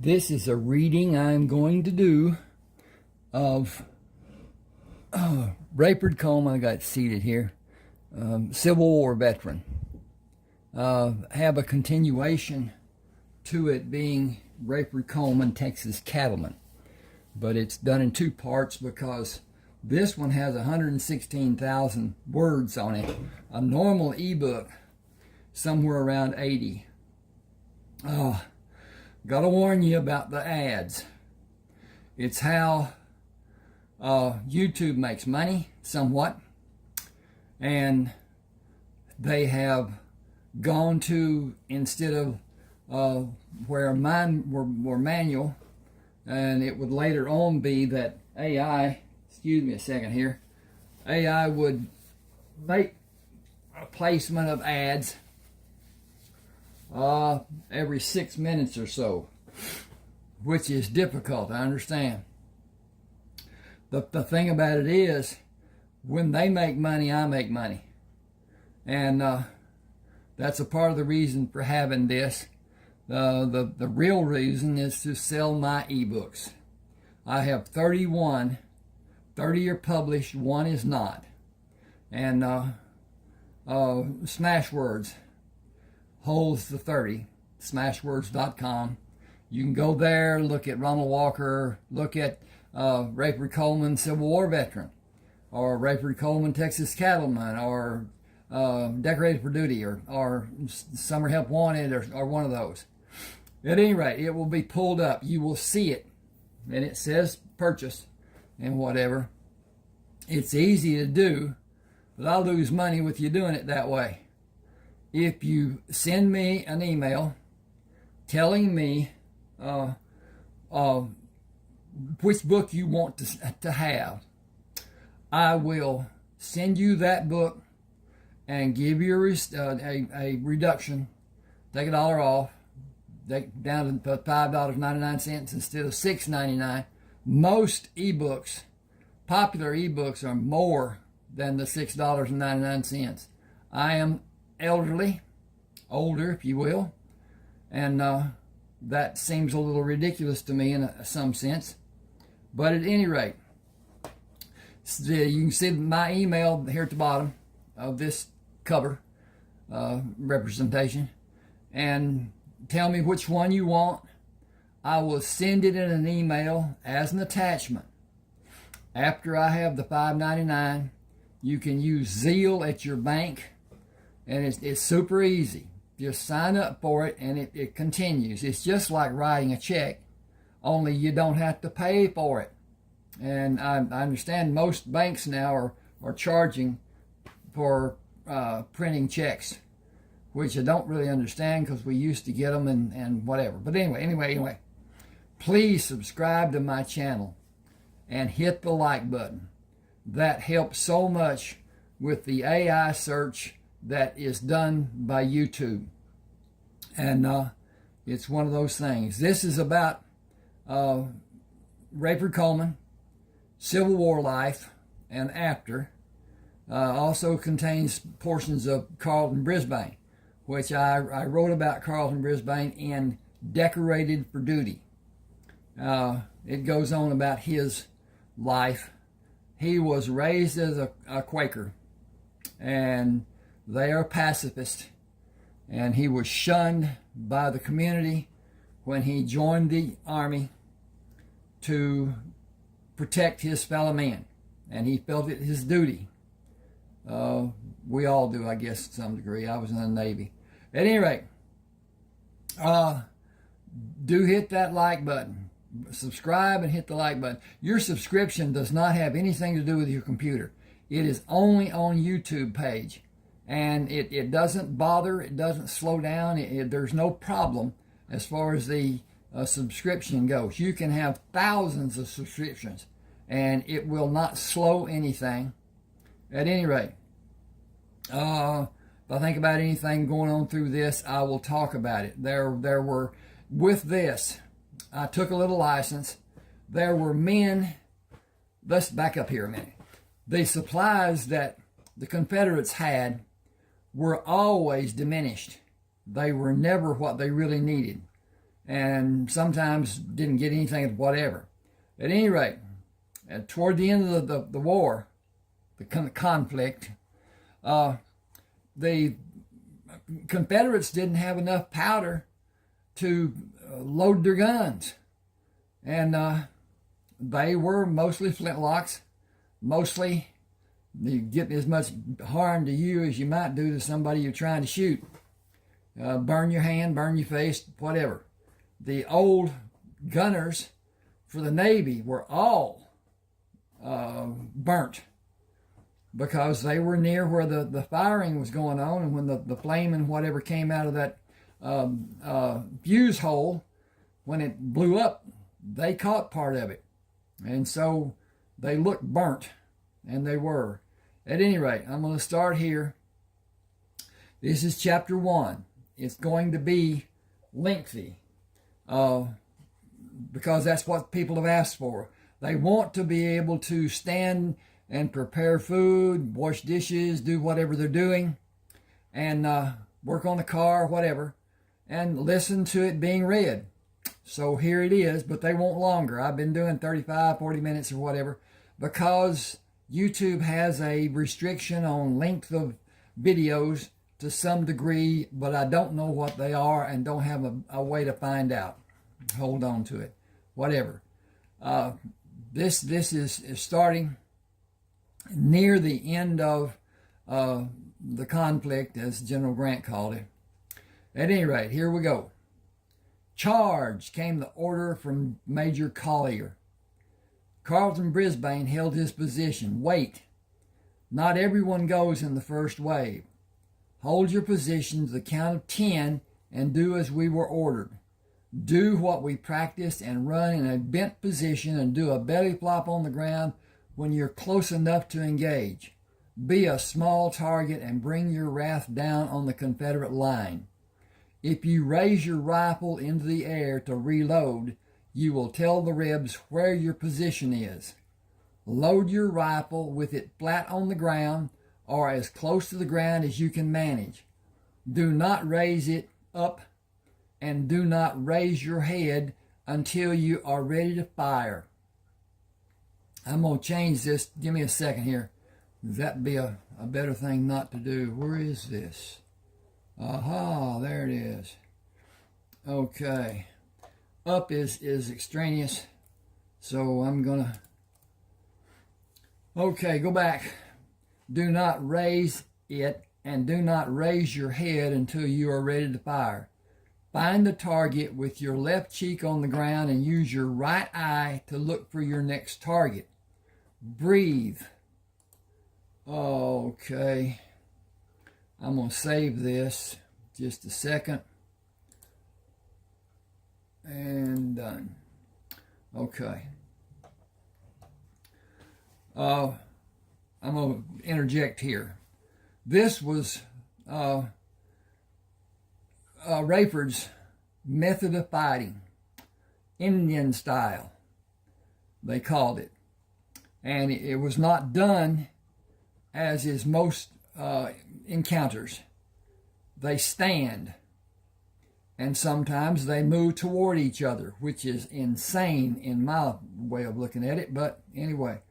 This is a reading I'm going to do of Rayford Coleman. I got it seated here. Civil War veteran. Have a continuation to it being Rayford Coleman, Texas cattleman. But it's done in two parts because this one has 116,000 words on it. A normal ebook, somewhere around 80. Gotta warn you about the ads. It's how YouTube makes money, somewhat. And they have gone to, instead of where mine were manual, and it would later on be that AI, excuse me a second here, AI would make a placement of ads every 6 minutes or so, which is difficult, I understand. The thing about it is, when they make money, I make money. And that's a part of the reason for having this. The real reason is to sell my ebooks. I have 31. 30 are published, one is not. And Smashwords holds the 30, smashwords.com. You can go there, look at Ronald Walker, look at Rayford Coleman, Civil War veteran, or Rayford Coleman, Texas cattleman, or decorated for duty, or summer help wanted, or one of those. At any rate, it will be pulled up. You will see it, and it says purchase and whatever. It's easy to do, but I'll lose money with you doing it that way. If you send me an email telling me which book you want to have, I will send you that book and give you a reduction, take $1 off, down to $5.99 instead of $6.99. Most ebooks, popular ebooks, are more than the $6.99. I am elderly, older if you will, and that seems a little ridiculous to me in some sense. But at any rate, you can see my email here at the bottom of this cover representation, and tell me which one you want. I will send it in an email as an attachment. After I have the $5.99, you can use Zeal at your bank, and it's super easy. Just sign up for it, and it continues. It's just like writing a check, only you don't have to pay for it. And I understand most banks now are charging for printing checks, which I don't really understand because we used to get them and whatever. But anyway, please subscribe to my channel and hit the like button. That helps so much with the AI search that is done by YouTube. And it's one of those things. This is about Rayford Coleman, Civil War life and after. Also contains portions of Carlton Brisbane, which I wrote about Carlton Brisbane in Decorated for Duty. It goes on about his life. He was raised as a Quaker, and they are pacifist, and he was shunned by the community when he joined the army to protect his fellow man, and he felt it his duty. We all do, I guess, to some degree. I was in the Navy. At any rate, do hit that like button. Subscribe and hit the like button. Your subscription does not have anything to do with your computer. It is only on YouTube page. And it doesn't bother, it doesn't slow down, there's no problem as far as the subscription goes. You can have thousands of subscriptions, and it will not slow anything. At any rate, if I think about anything going on through this, I will talk about it. There were, with this, I took a little license. There were men, let's back up here a minute. The supplies that the Confederates had were always diminished. They were never what they really needed. and sometimes didn't get anything, whatever. At any rate, toward the end of the war, the conflict, the Confederates didn't have enough powder to load their guns, and they were mostly flintlocks, mostly you get as much harm to you as you might do to somebody you're trying to shoot. Burn your hand, burn your face, whatever. The old gunners for the Navy were all burnt because they were near where the firing was going on, and when the flame and whatever came out of that fuse hole, when it blew up, they caught part of it. And so they looked burnt, and they were. At any rate, I'm going to start here. This is chapter 1. It's going to be lengthy because that's what people have asked for. They want to be able to stand and prepare food, wash dishes, do whatever they're doing, and work on the car, whatever, and listen to it being read. So here it is, but they want longer. I've been doing 35, 40 minutes or whatever because YouTube has a restriction on length of videos to some degree, but I don't know what they are and don't have a way to find out. Hold on to it. Whatever. This is starting near the end of the conflict, as General Grant called it. At any rate, here we go. Charge, came the order from Major Collier. Carlton Brisbane held his position. Wait. Not everyone goes in the first wave. Hold your position to the count of 10 and do as we were ordered. Do what we practiced and run in a bent position and do a belly flop on the ground when you're close enough to engage. Be a small target and bring your wrath down on the Confederate line. If you raise your rifle into the air to reload, you will tell the Rebs where your position is. Load your rifle with it flat on the ground or as close to the ground as you can manage. Do not raise it up and do not raise your head until you are ready to fire. I'm going to change this. Give me a second here. That'd be a better thing not to do. Where is this? Aha, there it is. Okay. Up is extraneous. So I'm going to... Okay, go back. Do not raise it and do not raise your head until you are ready to fire. Find the target with your left cheek on the ground and use your right eye to look for your next target. Breathe. Okay. I'm going to save this. Just a second. And done. Okay. I'm going to interject here. This was Rayford's method of fighting, Indian style, they called it. And it was not done as is most encounters. They stand, and sometimes they move toward each other, which is insane in my way of looking at it. But anyway,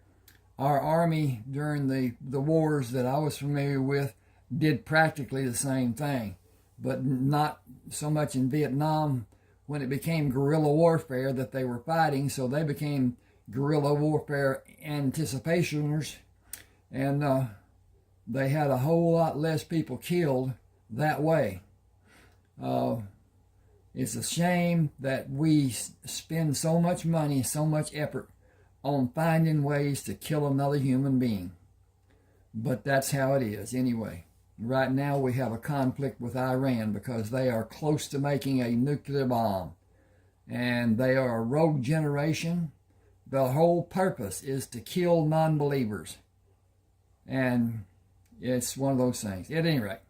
our army during the wars that I was familiar with did practically the same thing, but not so much in Vietnam when it became guerrilla warfare that they were fighting, so they became guerrilla warfare anticipationers, and they had a whole lot less people killed that way. It's a shame that we spend so much money, so much effort on finding ways to kill another human being. But that's how it is anyway. Right now we have a conflict with Iran because they are close to making a nuclear bomb. And they are a rogue generation. The whole purpose is to kill non-believers. And it's one of those things. At any rate,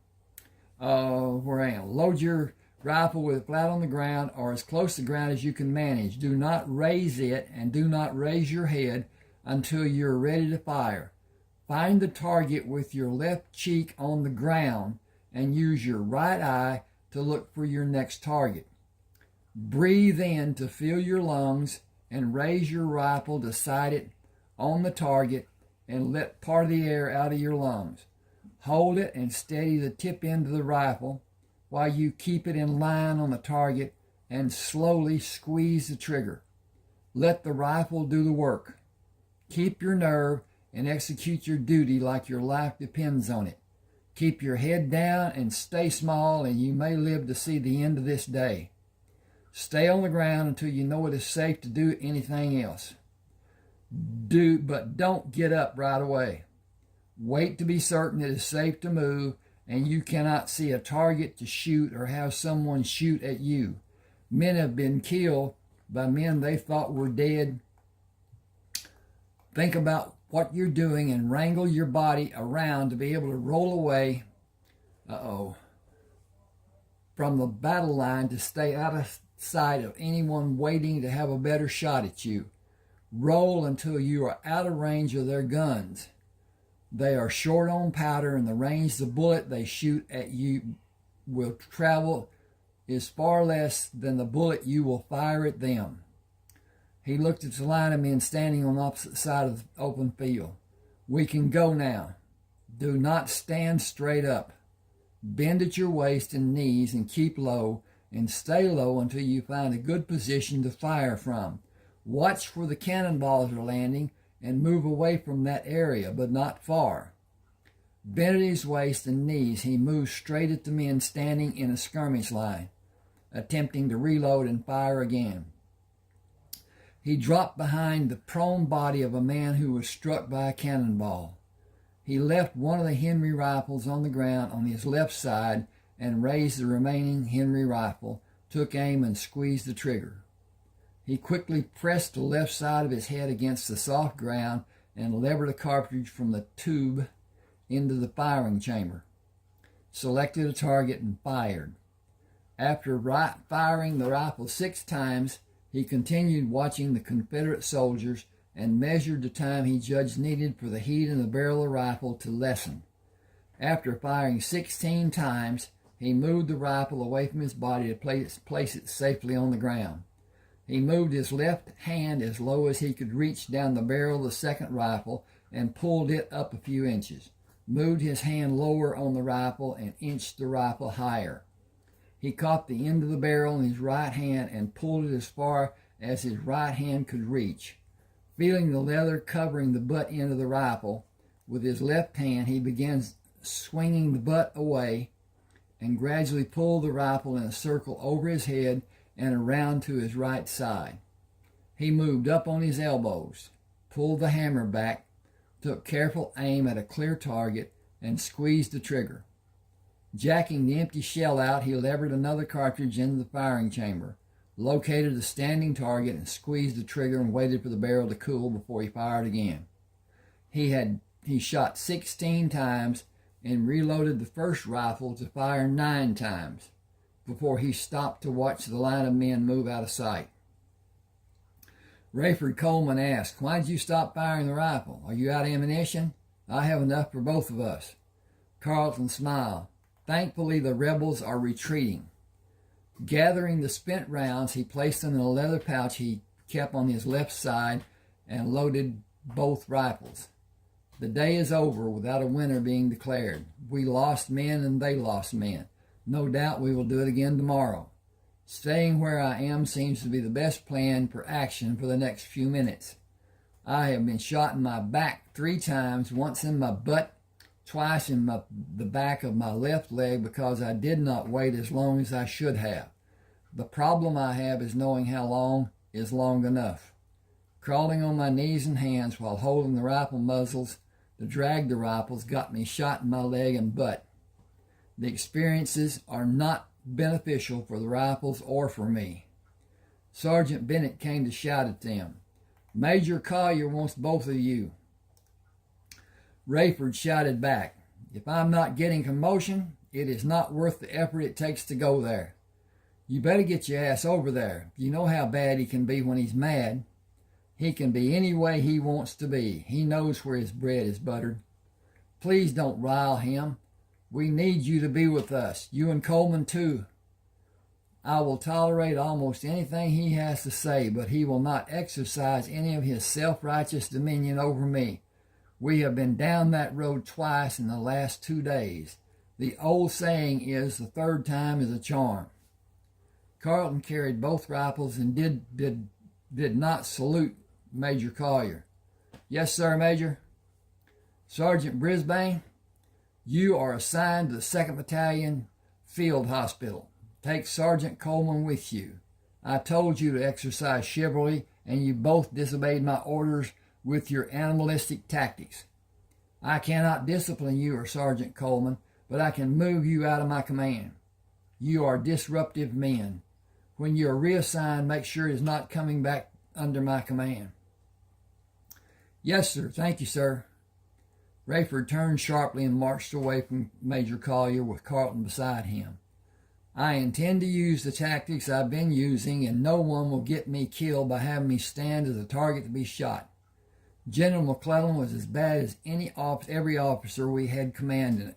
where I am. Load your rifle with it flat on the ground or as close to the ground as you can manage. Do not raise it and do not raise your head until you're ready to fire. Find the target with your left cheek on the ground and use your right eye to look for your next target. Breathe in to fill your lungs and raise your rifle to sight it on the target and let part of the air out of your lungs. Hold it and steady the tip end of the rifle while you keep it in line on the target and slowly squeeze the trigger. Let the rifle do the work. Keep your nerve and execute your duty like your life depends on it. Keep your head down and stay small, and you may live to see the end of this day. Stay on the ground until you know it is safe to do anything else. But don't get up right away. Wait to be certain it is safe to move and you cannot see a target to shoot or have someone shoot at you. Men have been killed by men they thought were dead. Think about what you're doing and wrangle your body around to be able to roll away from the battle line to stay out of sight of anyone waiting to have a better shot at you. Roll until you are out of range of their guns. They are short on powder, and the range the bullet they shoot at you will travel is far less than the bullet you will fire at them. He looked at the line of men standing on the opposite side of the open field. We can go now. Do not stand straight up. Bend at your waist and knees and keep low, and stay low until you find a good position to fire from. Watch where the cannonballs are landing and move away from that area, but not far. Bent at his waist and knees, he moved straight at the men standing in a skirmish line, attempting to reload and fire again. He dropped behind the prone body of a man who was struck by a cannonball. He left one of the Henry rifles on the ground on his left side and raised the remaining Henry rifle, took aim and squeezed the trigger. He quickly pressed the left side of his head against the soft ground and levered a cartridge from the tube into the firing chamber, selected a target and fired. After firing the rifle 6 times, he continued watching the Confederate soldiers and measured the time he judged needed for the heat in the barrel of the rifle to lessen. After firing 16 times, he moved the rifle away from his body to place it safely on the ground. He moved his left hand as low as he could reach down the barrel of the second rifle and pulled it up a few inches. Moved his hand lower on the rifle and inched the rifle higher. He caught the end of the barrel in his right hand and pulled it as far as his right hand could reach. Feeling the leather covering the butt end of the rifle, with his left hand he began swinging the butt away and gradually pulled the rifle in a circle over his head and around to his right side. He moved up on his elbows, pulled the hammer back, took careful aim at a clear target, and squeezed the trigger. Jacking the empty shell out, he levered another cartridge into the firing chamber, located a standing target, and squeezed the trigger and waited for the barrel to cool before he fired again. He shot 16 times and reloaded the first rifle to fire 9 times before he stopped to watch the line of men move out of sight. Rayford Coleman asked, "Why did you stop firing the rifle? Are you out of ammunition? I have enough for both of us." Carlton smiled. "Thankfully, the rebels are retreating." Gathering the spent rounds, he placed them in a leather pouch he kept on his left side and loaded both rifles. The day is over without a winner being declared. We lost men and they lost men. No doubt we will do it again tomorrow. Staying where I am seems to be the best plan for action for the next few minutes. I have been shot in my back 3 times, once in my butt, twice in the back of my left leg because I did not wait as long as I should have. The problem I have is knowing how long is long enough. Crawling on my knees and hands while holding the rifle muzzles to drag the rifles got me shot in my leg and butt. The experiences are not beneficial for the rifles or for me. Sergeant Bennett came to shout at them, "Major Collier wants both of you." Rayford shouted back, "If I'm not getting commotion, it is not worth the effort it takes to go there. You better get your ass over there. You know how bad he can be when he's mad. He can be any way he wants to be. He knows where his bread is buttered. Please don't rile him. We need you to be with us. You and Coleman too." I will tolerate almost anything he has to say, but he will not exercise any of his self-righteous dominion over me. We have been down that road twice in the last 2 days. The old saying is, the third time is a charm. Carlton carried both rifles and did not salute Major Collier. Yes, sir, Major. Sergeant Brisbane, you are assigned to the 2nd Battalion Field Hospital. Take Sergeant Coleman with you. I told you to exercise chivalry, and you both disobeyed my orders with your animalistic tactics. I cannot discipline you or Sergeant Coleman, but I can move you out of my command. You are disruptive men. When you are reassigned, make sure it is not coming back under my command. Yes, sir. Thank you, sir. Rayford turned sharply and marched away from Major Collier with Carlton beside him. I intend to use the tactics I've been using, and no one will get me killed by having me stand as a target to be shot. General McClellan was as bad as every officer we had commanded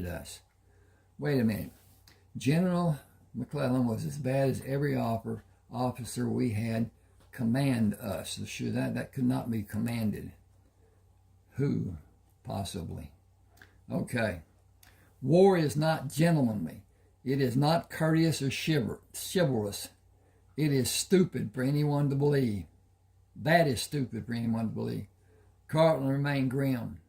us. Wait a minute. General McClellan was as bad as every officer we had command us. So sure, that could not be commanded. Who? Possibly. Okay. War is not gentlemanly. It is not courteous or chivalrous. It is stupid for anyone to believe. That is stupid for anyone to believe. Carlton remained grim.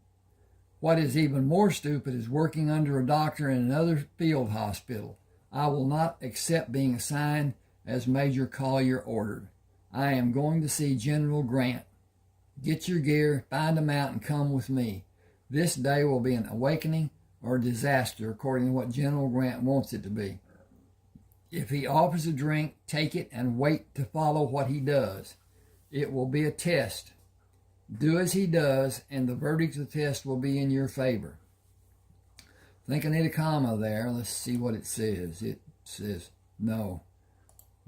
What is even more stupid is working under a doctor in another field hospital. I will not accept being assigned as Major Collier ordered. I am going to see General Grant. Get your gear, find him out, and come with me. This day will be an awakening or disaster according to what General Grant wants it to be. If he offers a drink, take it and wait to follow what he does. It will be a test. Do as he does, and the verdict of the test will be in your favor. I think I need a comma there. Let's see what it says. It says, no,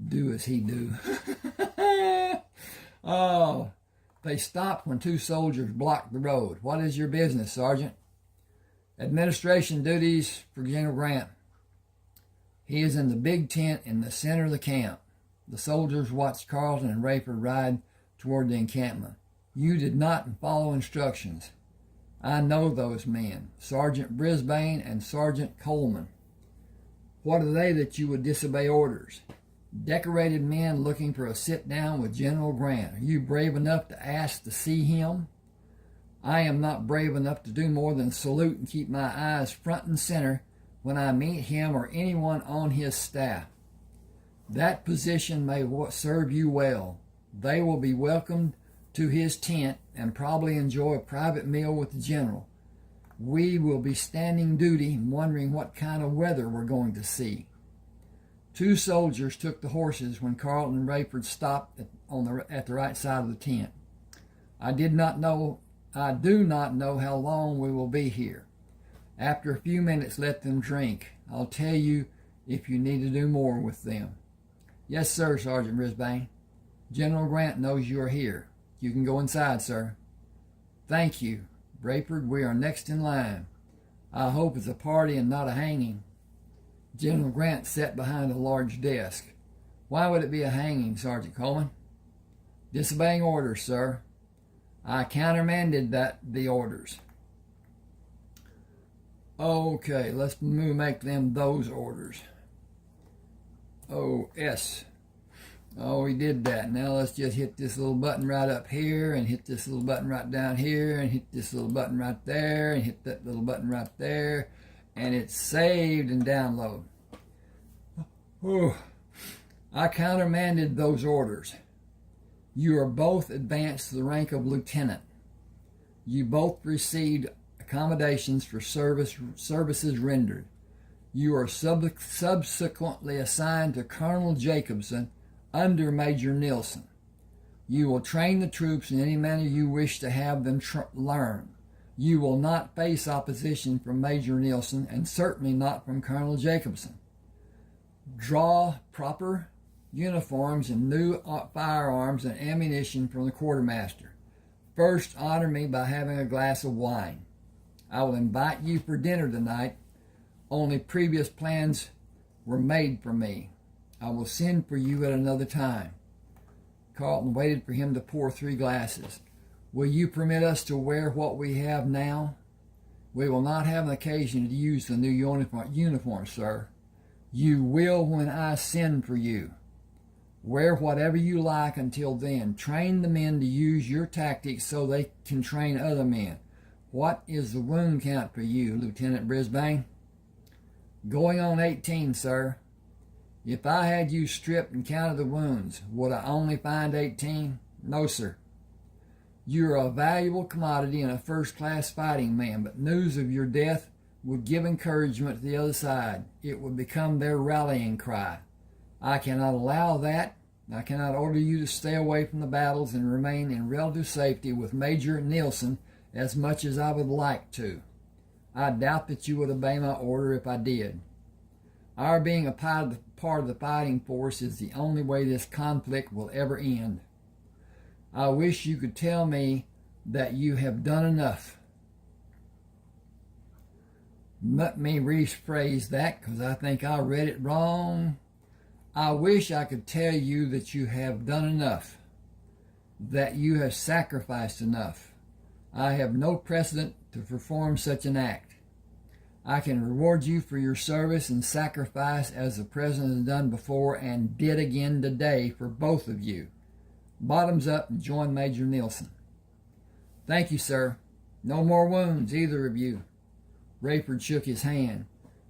do as he do. Oh, they stopped when 2 soldiers blocked the road. What is your business, Sergeant? Administration duties for General Grant. He is in the big tent in the center of the camp. The soldiers watched Carlton and Rayford ride toward the encampment. You did not follow instructions. I know those men, Sergeant Brisbane and Sergeant Coleman. What are they that you would disobey orders? Decorated men looking for a sit-down with General Grant. Are you brave enough to ask to see him? I am not brave enough to do more than salute and keep my eyes front and center when I meet him or anyone on his staff. That position may serve you well. They will be welcomed to his tent and probably enjoy a private meal with the general. We will be standing duty wondering what kind of weather we're going to see. 2 soldiers took the horses when Carlton and Rayford stopped at the right side of the tent. I do not know how long we will be here. After a few minutes, let them drink. I'll tell you if you need to do more with them. Yes, sir, Sergeant Brisbane. General Grant knows you are here. You can go inside, sir. Thank you. Rayford, we are next in line. I hope it's a party and not a hanging. General Grant sat behind a large desk. Why would it be a hanging, Sergeant Coleman? Disobeying orders, sir. I countermanded the orders. Okay, let's make them those orders. Oh, S. Oh, we did that. Now let's just hit this little button right up here, and hit this little button right down here, and hit this little button right there, and hit that little button right there, and it's saved and download. Oh, I countermanded those orders. You are both advanced to the rank of lieutenant. You both received accommodations for services rendered. You are subsequently assigned to Colonel Jacobson under Major Nilsson. You will train the troops in any manner you wish to have them learn. You will not face opposition from Major Nilsson, and certainly not from Colonel Jacobson. Draw proper uniforms and new firearms and ammunition from the quartermaster. First, honor me by having a glass of wine. I will invite you for dinner tonight. Only previous plans were made for me. I will send for you at another time. Carlton waited for him to pour 3 glasses. Will you permit us to wear what we have now? We will not have an occasion to use the new uniform, sir. You will when I send for you. Wear whatever you like until then. Train the men to use your tactics so they can train other men. What is the wound count for you, Lieutenant Brisbane? Going on 18, sir. If I had you stripped and counted the wounds, would I only find 18? No, sir. You're a valuable commodity and a first-class fighting man, but news of your death would give encouragement to the other side. It would become their rallying cry. I cannot allow that. I cannot order you to stay away from the battles and remain in relative safety with Major Nielsen as much as I would like to. I doubt that you would obey my order if I did. Our being a part of the fighting force is the only way this conflict will ever end. I wish you could tell me that you have done enough. Let me rephrase that because I think I read it wrong. I wish I could tell you that you have done enough, that you have sacrificed enough. I have no precedent to perform such an act. I can reward you for your service and sacrifice as the President has done before and did again today for both of you. Bottoms up and join Major Nielsen. Thank you, sir. No more wounds, either of you. Rayford shook his hand.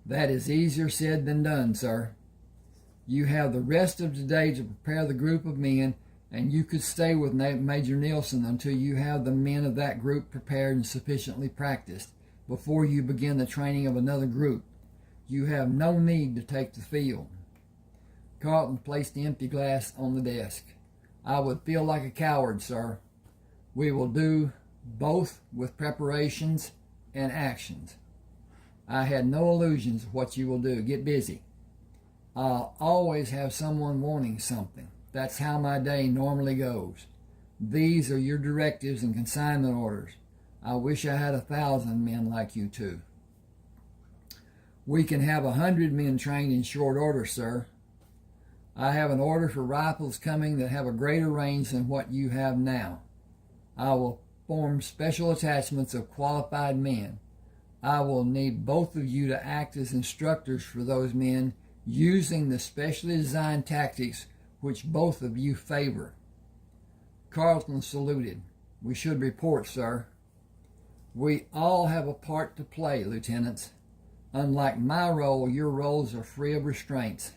That is easier said than done, sir. You have the rest of today to prepare the group of men, and you could stay with Major Nielsen until you have the men of that group prepared and sufficiently practiced before you begin the training of another group. You have no need to take the field. Carlton placed the empty glass on the desk. I would feel like a coward, sir. We will do both with preparations and actions. I had no illusions of what you will do. Get busy. I'll always have someone wanting something. That's how my day normally goes. These are your directives and consignment orders. I wish I had 1,000 men like you two. We can have 100 men trained in short order, sir. I have an order for rifles coming that have a greater range than what you have now. I will form special attachments of qualified men. I will need both of you to act as instructors for those men using the specially designed tactics which both of you favor. Carlton saluted. We should report, sir. We all have a part to play, lieutenants. Unlike my role, your roles are free of restraints.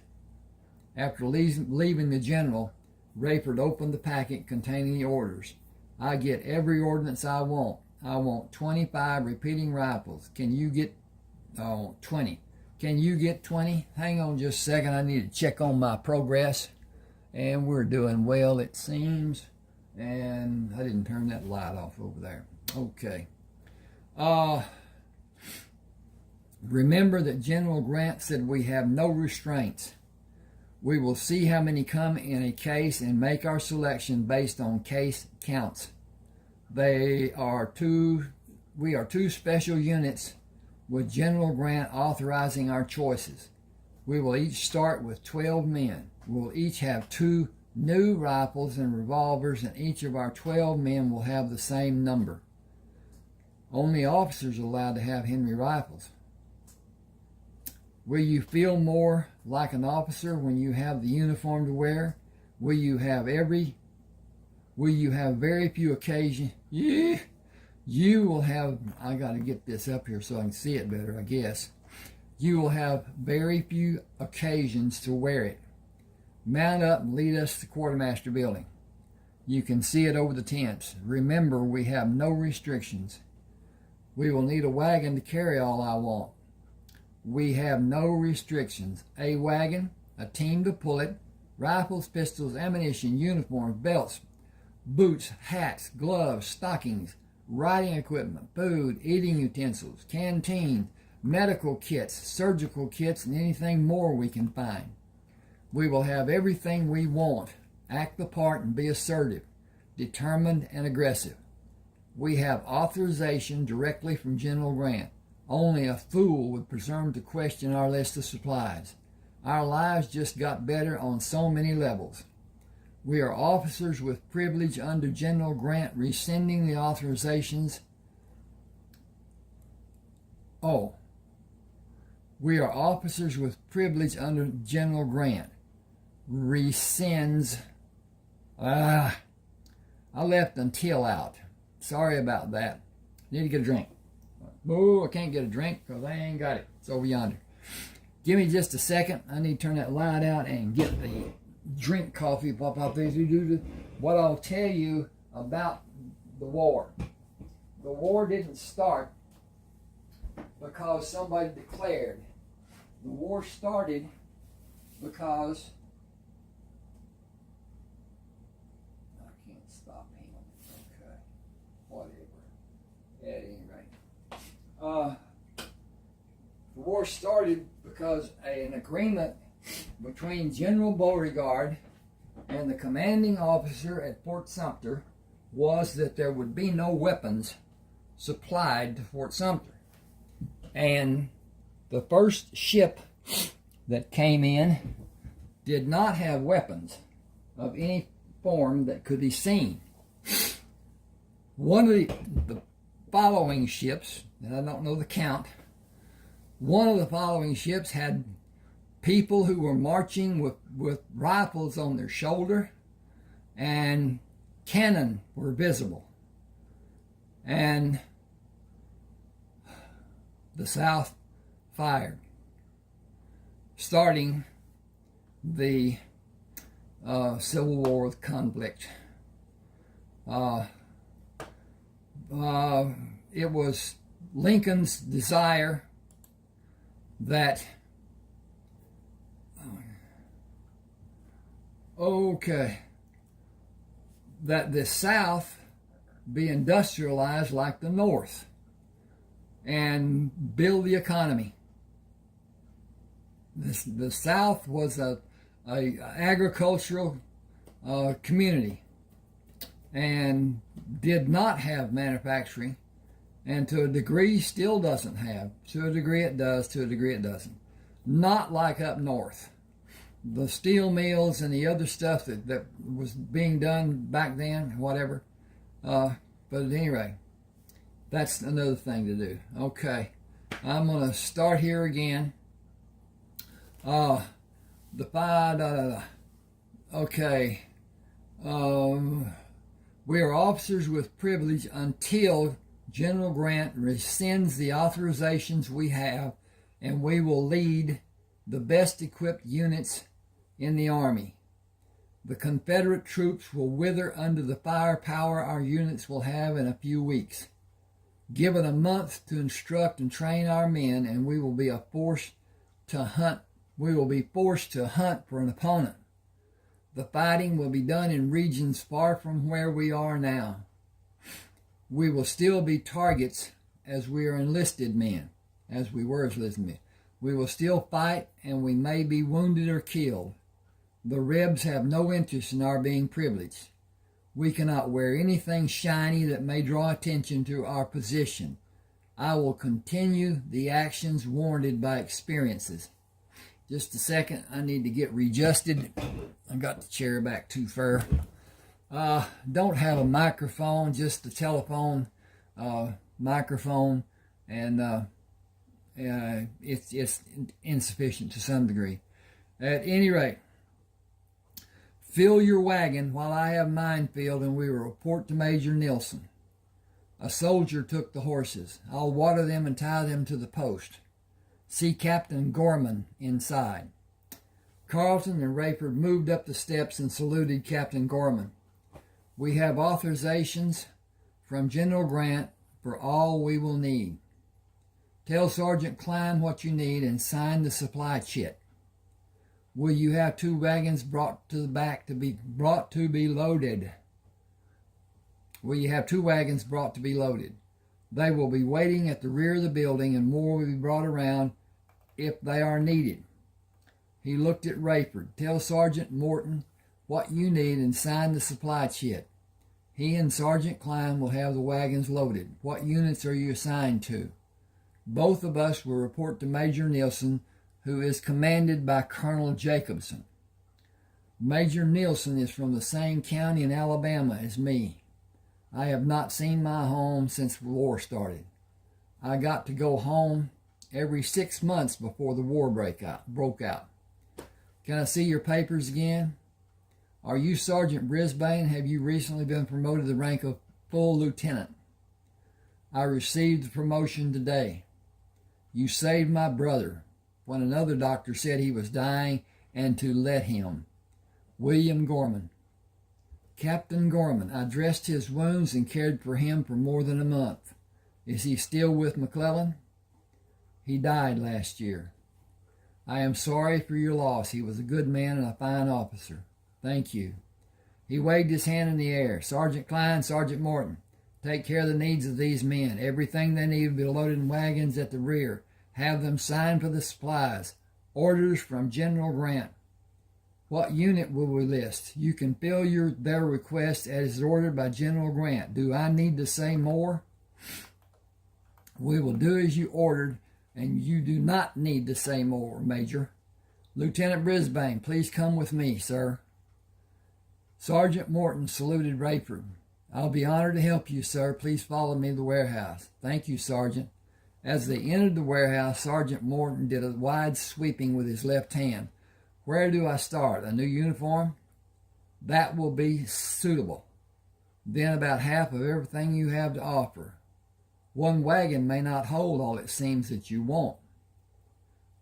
After leaving the general, Rayford opened the packet containing the orders. I get every ordnance I want. I want 25 repeating rifles. Can you get 20? Can you get 20? Hang on just a second. I need to check on my progress. And we're doing well, it seems. And I didn't turn that light off over there. Okay. Remember that General Grant said we have no restraints. We will see how many come in a case and make our selection based on case counts. We are two special units with General Grant authorizing our choices. We will each start with 12 men. We'll each have 2 new rifles and revolvers, and each of our 12 men will have the same number. Only officers are allowed to have Henry rifles. Will you feel more like an officer when you have the uniform to wear? Will you have very few occasions? You will have, I got to get this up here so I can see it better, I guess. You will have very few occasions to wear it. Mount up and lead us to the quartermaster building. You can see it over the tents. Remember, we have no restrictions. We will need a wagon to carry all I want. We have no restrictions. A wagon, a team to pull it, rifles, pistols, ammunition, uniforms, belts, boots, hats, gloves, stockings, riding equipment, food, eating utensils, canteen, medical kits, surgical kits, and anything more we can find. We will have everything we want. Act the part and be assertive, determined, and aggressive. We have authorization directly from General Grant. Only a fool would presume to question our list of supplies. Our lives just got better on so many levels. We are officers with privilege under General Grant rescinding the authorizations. Oh, we are officers with privilege under General Grant. Rescinds. I left until out. Sorry about that. Need to get a drink. Oh, I can't get a drink because I ain't got it. It's over yonder. Give me just a second. I need to turn that light out and get the drink coffee. What I'll tell you about the war. The war didn't start because somebody declared. The war started because I can't stop him. Okay, whatever. At any rate, the war started because an agreement between General Beauregard and the commanding officer at Fort Sumter was that there would be no weapons supplied to Fort Sumter. And the first ship that came in did not have weapons of any form that could be seen. One of the following ships, and I don't know the count, one of the following ships had people who were marching with rifles on their shoulder, and cannon were visible. And the South fired, starting the Civil War with conflict. It was Lincoln's desire that that the South be industrialized like the North and build the economy. The South was a agricultural community and did not have manufacturing, and to a degree still doesn't have. To a degree it does, to a degree it doesn't. Not like up north. The steel mills and the other stuff that was being done back then, whatever. But at any rate, that's another thing to do. Okay, I'm going to start here again. Okay. We are officers with privilege until General Grant rescinds the authorizations we have, and we will lead the best equipped units in the Army. The Confederate troops will wither under the firepower our units will have in a few weeks. Given a month to instruct and train our men, and we will be forced to hunt for an opponent. The fighting will be done in regions far from where we are now. We will still be targets as we are enlisted men, as we were enlisted men. We will still fight, and we may be wounded or killed. The Rebs have no interest in our being privileged. We cannot wear anything shiny that may draw attention to our position. I will continue the actions warranted by experiences. Just a second, I need to get readjusted. I got the chair back too far. Don't have a microphone, just the telephone microphone, and it's insufficient to some degree. At any rate, fill your wagon while I have mine filled, and we will report to Major Nilsson. A soldier took the horses. I'll water them and tie them to the post. See Captain Gorman inside. Carlton and Rayford moved up the steps and saluted Captain Gorman. We have authorizations from General Grant for all we will need. Tell Sergeant Klein what you need and sign the supply chit. Will you have 2 wagons brought to the back to be loaded? Will you have 2 wagons brought to be loaded? They will be waiting at the rear of the building, and more will be brought around if they are needed. He looked at Rayford. Tell Sergeant Morton what you need and sign the supply chit. He and Sergeant Klein will have the wagons loaded. What units are you assigned to? Both of us will report to Major Nilsson who is commanded by Colonel Jacobson. Major Nielsen is from the same county in Alabama as me. I have not seen my home since the war started. I got to go home every 6 months before the war broke out. Can I see your papers again? Are you Sergeant Brisbane? Have you recently been promoted to the rank of full lieutenant? I received the promotion today. You saved my brother when another doctor said he was dying and to let him. William Gorman. Captain Gorman, I dressed his wounds and cared for him for more than a month. Is he still with McClellan? He died last year. I am sorry for your loss. He was a good man and a fine officer. Thank you. He waved his hand in the air. Sergeant Klein, Sergeant Morton, take care of the needs of these men. Everything they need will be loaded in wagons at the rear. Have them sign for the supplies. Orders from General Grant. What unit will we list? You can fill their request as ordered by General Grant. Do I need to say more? We will do as you ordered, and you do not need to say more, Major. Lieutenant Brisbane, please come with me, sir. Sergeant Morton saluted Rayford. I'll be honored to help you, sir. Please follow me to the warehouse. Thank you, Sergeant. As they entered the warehouse, Sergeant Morton did a wide sweeping with his left hand. Where do I start? A new uniform? That will be suitable. Then about half of everything you have to offer. One wagon may not hold all it seems that you want.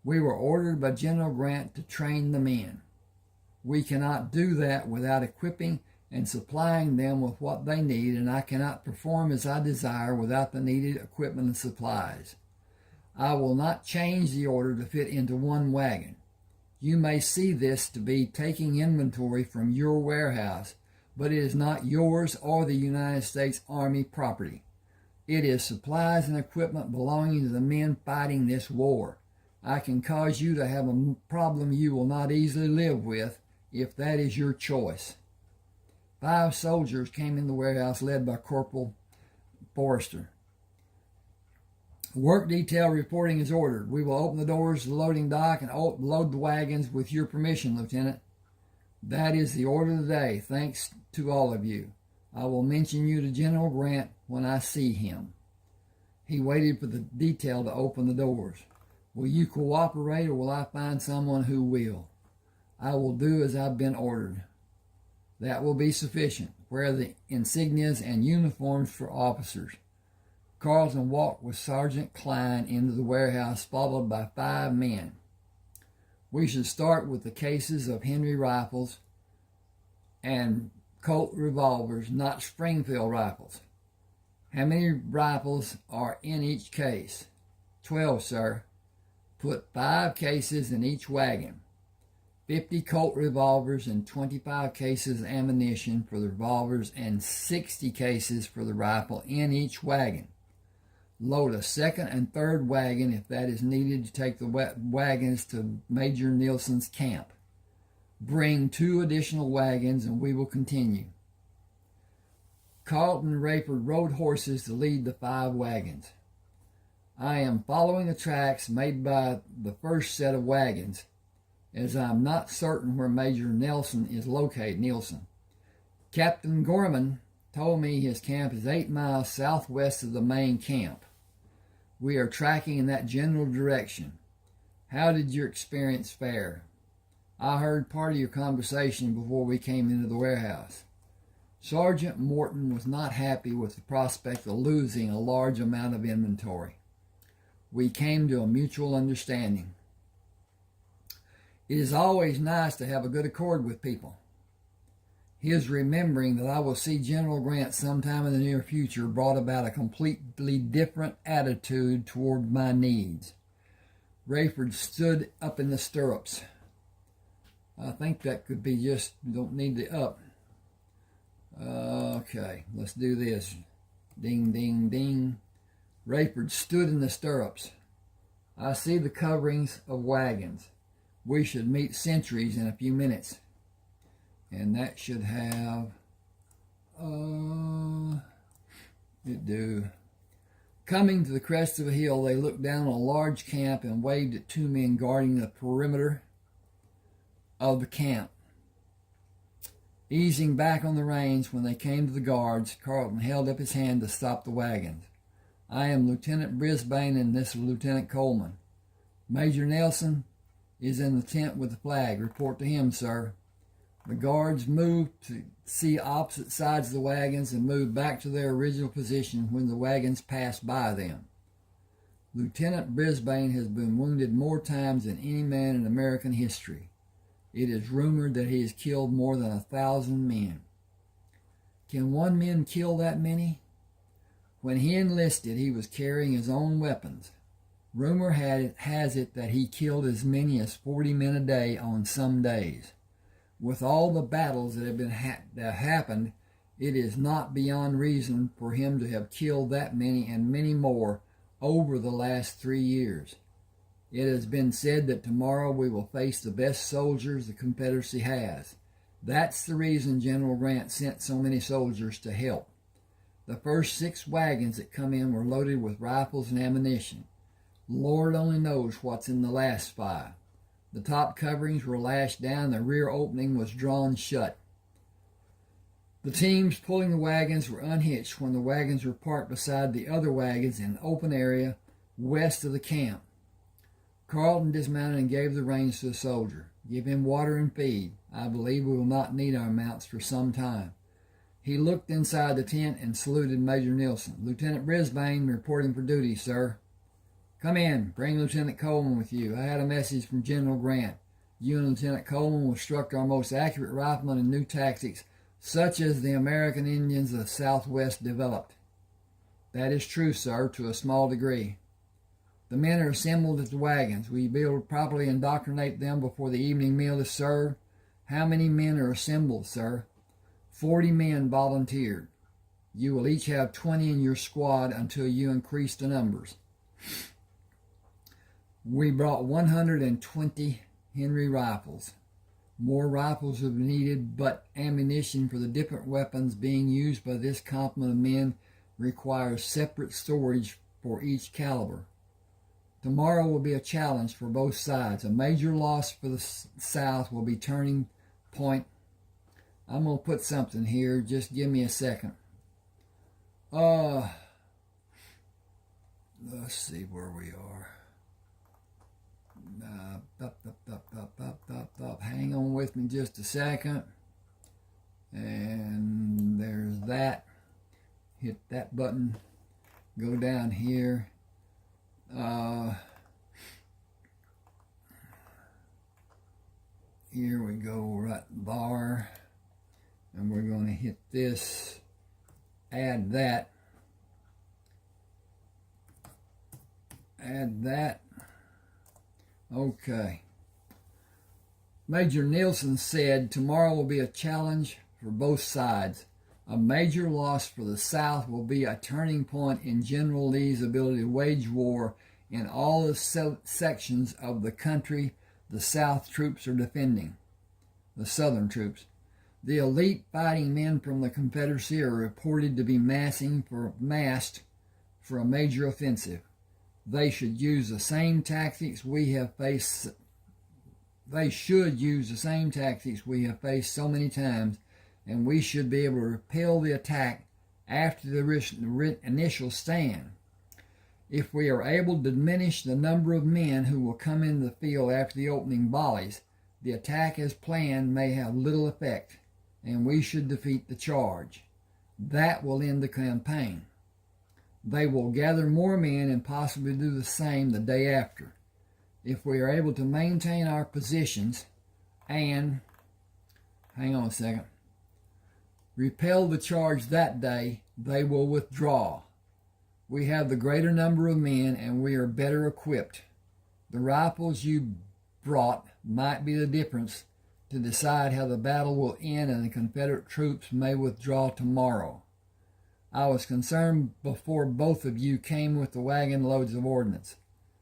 We were ordered by General Grant to train the men. We cannot do that without equipping and supplying them with what they need, and I cannot perform as I desire without the needed equipment and supplies. I will not change the order to fit into one wagon. You may see this to be taking inventory from your warehouse, but it is not yours or the United States Army property. It is supplies and equipment belonging to the men fighting this war. I can cause you to have a problem you will not easily live with if that is your choice. 5 soldiers came in the warehouse led by Corporal Forrester. Work detail reporting is ordered. We will open the doors to the loading dock and load the wagons with your permission, Lieutenant. That is the order of the day. Thanks to all of you. I will mention you to General Grant when I see him. He waited for the detail to open the doors. Will you cooperate, or will I find someone who will? I will do as I've been ordered. That will be sufficient. Wear the insignias and uniforms for officers. Carlton walked with Sergeant Klein into the warehouse, followed by 5 men. We should start with the cases of Henry rifles and Colt revolvers, not Springfield rifles. How many rifles are in each case? 12, sir. Put 5 cases in each wagon. 50 Colt revolvers and 25 cases of ammunition for the revolvers and 60 cases for the rifle in each wagon. Load a second and third wagon if that is needed to take the wagons to Major Nielsen's camp. Bring 2 additional wagons and we will continue. Carlton and Rayford rode horses to lead the 5 wagons. I am following the tracks made by the first set of wagons, as I am not certain where Major Nielsen is located. Captain Gorman told me his camp is 8 miles southwest of the main camp. We are tracking in that general direction. How did your experience fare? I heard part of your conversation before we came into the warehouse. Sergeant Morton was not happy with the prospect of losing a large amount of inventory. We came to a mutual understanding. It is always nice to have a good accord with people. His remembering that I will see General Grant sometime in the near future brought about a completely different attitude toward my needs. Rayford stood up in the stirrups. I think that could be just, don't need the up. Okay, let's do this. Ding, ding, ding. Rayford stood in the stirrups. I see the coverings of wagons. We should meet sentries in a few minutes. And that should have, it do. Coming to the crest of a hill, they looked down on a large camp and waved at two men guarding the perimeter of the camp. Easing back on the reins when they came to the guards, Carlton held up his hand to stop the wagons. "I am Lieutenant Brisbane, and this is Lieutenant Coleman. Major Nelson is in the tent with the flag. Report to him, sir." The guards moved to see opposite sides of the wagons and moved back to their original position when the wagons passed by them. "Lieutenant Brisbane has been wounded more times than any man in American history. It is rumored that he has killed more than 1,000 men." Can one man kill that many? When he enlisted, he was carrying his own weapons. Rumor has it that he killed as many as 40 men a day on some days. With all the battles that have happened, it is not beyond reason for him to have killed that many and many more over the last 3 years. It has been said that tomorrow we will face the best soldiers the Confederacy has. That's the reason General Grant sent so many soldiers to help. The first 6 wagons that come in were loaded with rifles and ammunition. Lord only knows what's in the last 5. The top coverings were lashed down, the rear opening was drawn shut. The teams pulling the wagons were unhitched when the wagons were parked beside the other wagons in an open area west of the camp. Carlton dismounted and gave the reins to the soldier. "Give him water and feed. I believe we will not need our mounts for some time." He looked inside the tent and saluted Major Nelson. "Lieutenant Brisbane reporting for duty, sir." "Come in. Bring Lieutenant Coleman with you. I had a message from General Grant. You and Lieutenant Coleman will instruct our most accurate riflemen in new tactics, such as the American Indians of the Southwest developed." "That is true, sir, to a small degree." "The men are assembled at the wagons. Will you be able to properly indoctrinate them before the evening meal is served?" "How many men are assembled, sir?" 40 men volunteered. You will each have 20 in your squad until you increase the numbers. We brought 120 Henry rifles. More rifles will be needed, but ammunition for the different weapons being used by this complement of men requires separate storage for each caliber. Tomorrow will be a challenge for both sides. A major loss for the South will be turning point. I'm going to put something here. Just give me a second. Let's see where we are. Hang on with me just a second. And there's that. Hit that button. Go down here. Here we go, right bar. And we're going to hit this. Add that. Add that. Okay. Major Nielsen said tomorrow will be a challenge for both sides. A major loss for the South will be a turning point in General Lee's ability to wage war in all the sections of the country the South troops are defending, the Southern troops. The elite fighting men from the Confederacy are reported to be massed for a major offensive. They should use the same tactics we have faced. They should use the same tactics we have faced so many times, and we should be able to repel the attack after the initial stand. If we are able to diminish the number of men who will come into the field after the opening volleys, the attack as planned may have little effect, and we should defeat the charge. That will end the campaign. They will gather more men and possibly do the same the day after. If we are able to maintain our positions and, hang on a second, repel the charge that day, they will withdraw. We have the greater number of men and we are better equipped. The rifles you brought might be the difference to decide how the battle will end, and the Confederate troops may withdraw tomorrow. I was concerned before both of you came with the wagon loads of ordnance.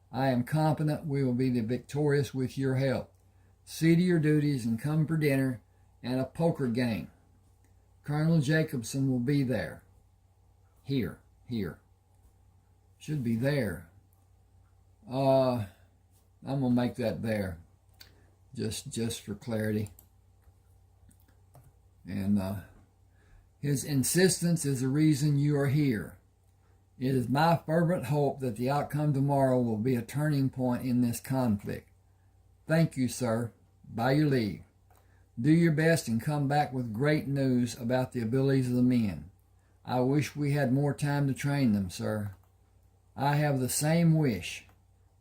I am confident we will be victorious with your help. See to your duties and come for dinner and a poker game. Colonel Jacobson will be there. Here. Should be there. I'm gonna make that there, just for clarity. And his insistence is the reason you are here. It is my fervent hope that the outcome tomorrow will be a turning point in this conflict. Thank you, sir. By your leave. Do your best and come back with great news about the abilities of the men. I wish we had more time to train them, sir. I have the same wish.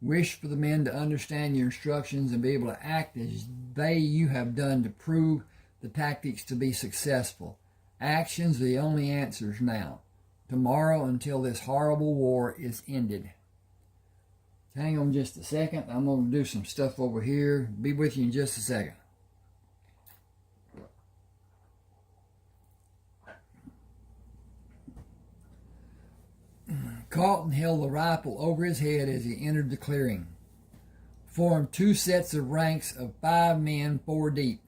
Wish for the men to understand your instructions and be able to act as you have done to prove the tactics to be successful. Actions are the only answers now. Tomorrow until this horrible war is ended. Hang on just a second. I'm going to do some stuff over here. Be with you in just a second. Carlton held the rifle over his head as he entered the clearing. Formed 2 sets of ranks of 5 men, 4 deep.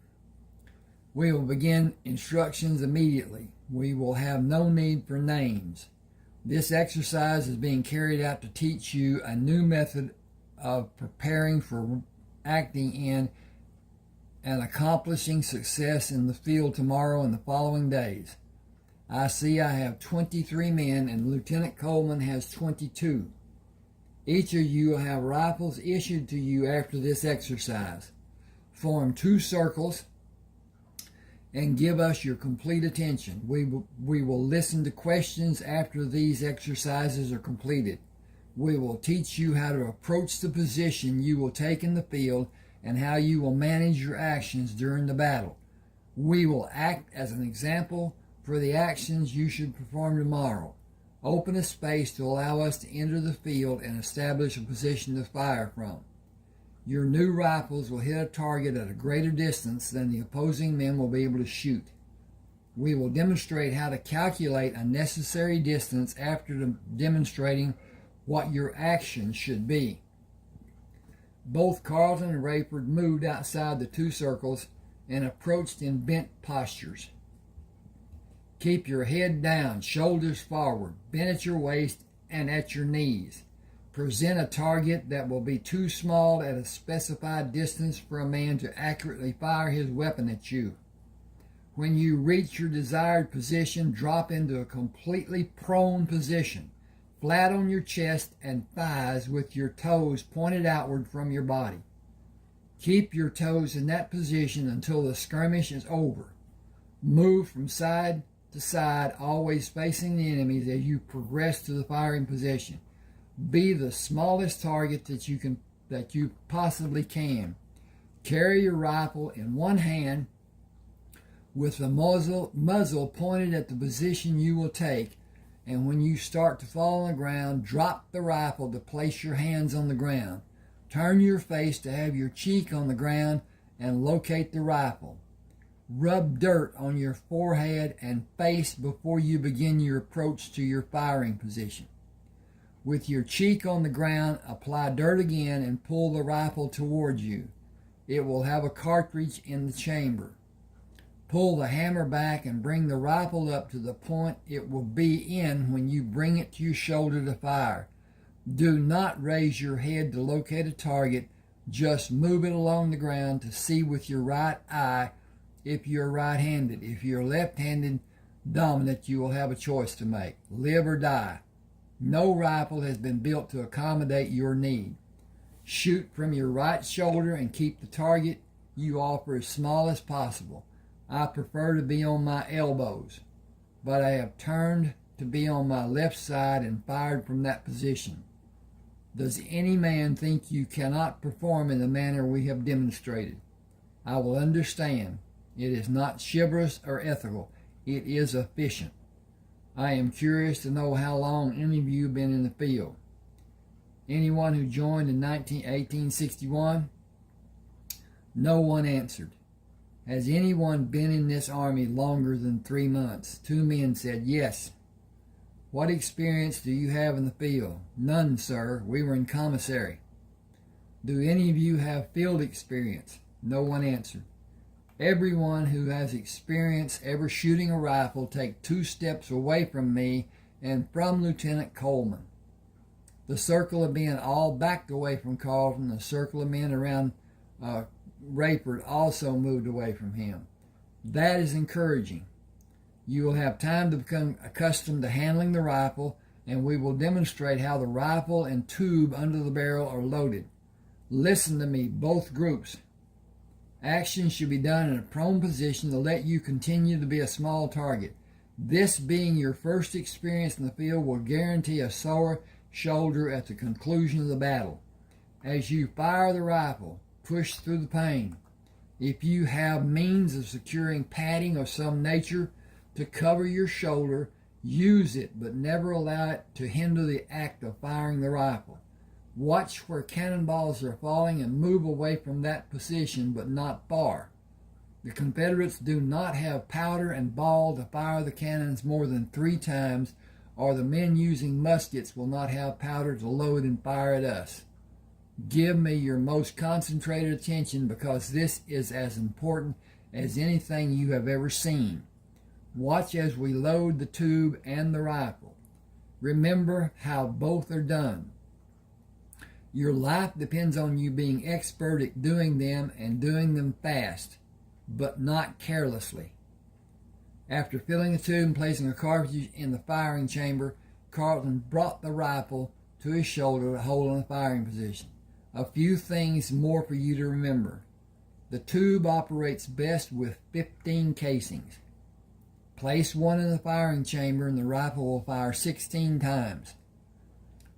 We will begin instructions immediately. We will have no need for names. This exercise is being carried out to teach you a new method of preparing for acting in and accomplishing success in the field tomorrow and the following days. I see I have 23 men and Lieutenant Coleman has 22. Each of you will have rifles issued to you after this exercise. Form 2 circles and give us your complete attention. We will listen to questions after these exercises are completed. We will teach you how to approach the position you will take in the field and how you will manage your actions during the battle. We will act as an example for the actions you should perform tomorrow. Open a space to allow us to enter the field and establish a position to fire from. Your new rifles will hit a target at a greater distance than the opposing men will be able to shoot. We will demonstrate how to calculate a necessary distance after demonstrating what your action should be. Both Carlton and Rayford moved outside the 2 circles and approached in bent postures. Keep your head down, shoulders forward, bent at your waist and at your knees. Present a target that will be too small at a specified distance for a man to accurately fire his weapon at you. When you reach your desired position, drop into a completely prone position, flat on your chest and thighs with your toes pointed outward from your body. Keep your toes in that position until the skirmish is over. Move from side to side, always facing the enemies as you progress to the firing position. Be the smallest target that you possibly can. Carry your rifle in one hand with the muzzle pointed at the position you will take, and when you start to fall on the ground, drop the rifle to place your hands on the ground. Turn your face to have your cheek on the ground and locate the rifle. Rub dirt on your forehead and face before you begin your approach to your firing position. With your cheek on the ground, apply dirt again and pull the rifle towards you. It will have a cartridge in the chamber. Pull the hammer back and bring the rifle up to the point it will be in when you bring it to your shoulder to fire. Do not raise your head to locate a target. Just move it along the ground to see with your right eye if you're right-handed. If you're left-handed dominant, you will have a choice to make. Live or die. No rifle has been built to accommodate your need. Shoot from your right shoulder and keep the target you offer as small as possible. I prefer to be on my elbows, but I have turned to be on my left side and fired from that position. Does any man think you cannot perform in the manner we have demonstrated? I will understand. It is not chivalrous or ethical. It is efficient. I am curious to know how long any of you have been in the field. Anyone who joined in 1861? No one answered. Has anyone been in this army longer than 3 months? 2 men said yes. What experience do you have in the field? None, sir. We were in commissary. Do any of you have field experience? No one answered. Everyone who has experience ever shooting a rifle take 2 steps away from me and from Lieutenant Coleman. The circle of men all backed away from Carlton. The circle of men around Rayford also moved away from him. That is encouraging. You will have time to become accustomed to handling the rifle, and we will demonstrate how the rifle and tube under the barrel are loaded. Listen to me, both groups. Action should be done in a prone position to let you continue to be a small target. This being your first experience in the field will guarantee a sore shoulder at the conclusion of the battle. As you fire the rifle, push through the pain. If you have means of securing padding of some nature to cover your shoulder, use it, but never allow it to hinder the act of firing the rifle. Watch where cannonballs are falling and move away from that position, but not far. The Confederates do not have powder and ball to fire the cannons more than 3 times, or the men using muskets will not have powder to load and fire at us. Give me your most concentrated attention, because this is as important as anything you have ever seen. Watch as we load the tube and the rifle. Remember how both are done. Your life depends on you being expert at doing them and doing them fast, but not carelessly. After filling the tube and placing a cartridge in the firing chamber, Carlton brought the rifle to his shoulder to hold in the firing position. A few things more for you to remember. The tube operates best with 15 casings. Place one in the firing chamber and the rifle will fire 16 times.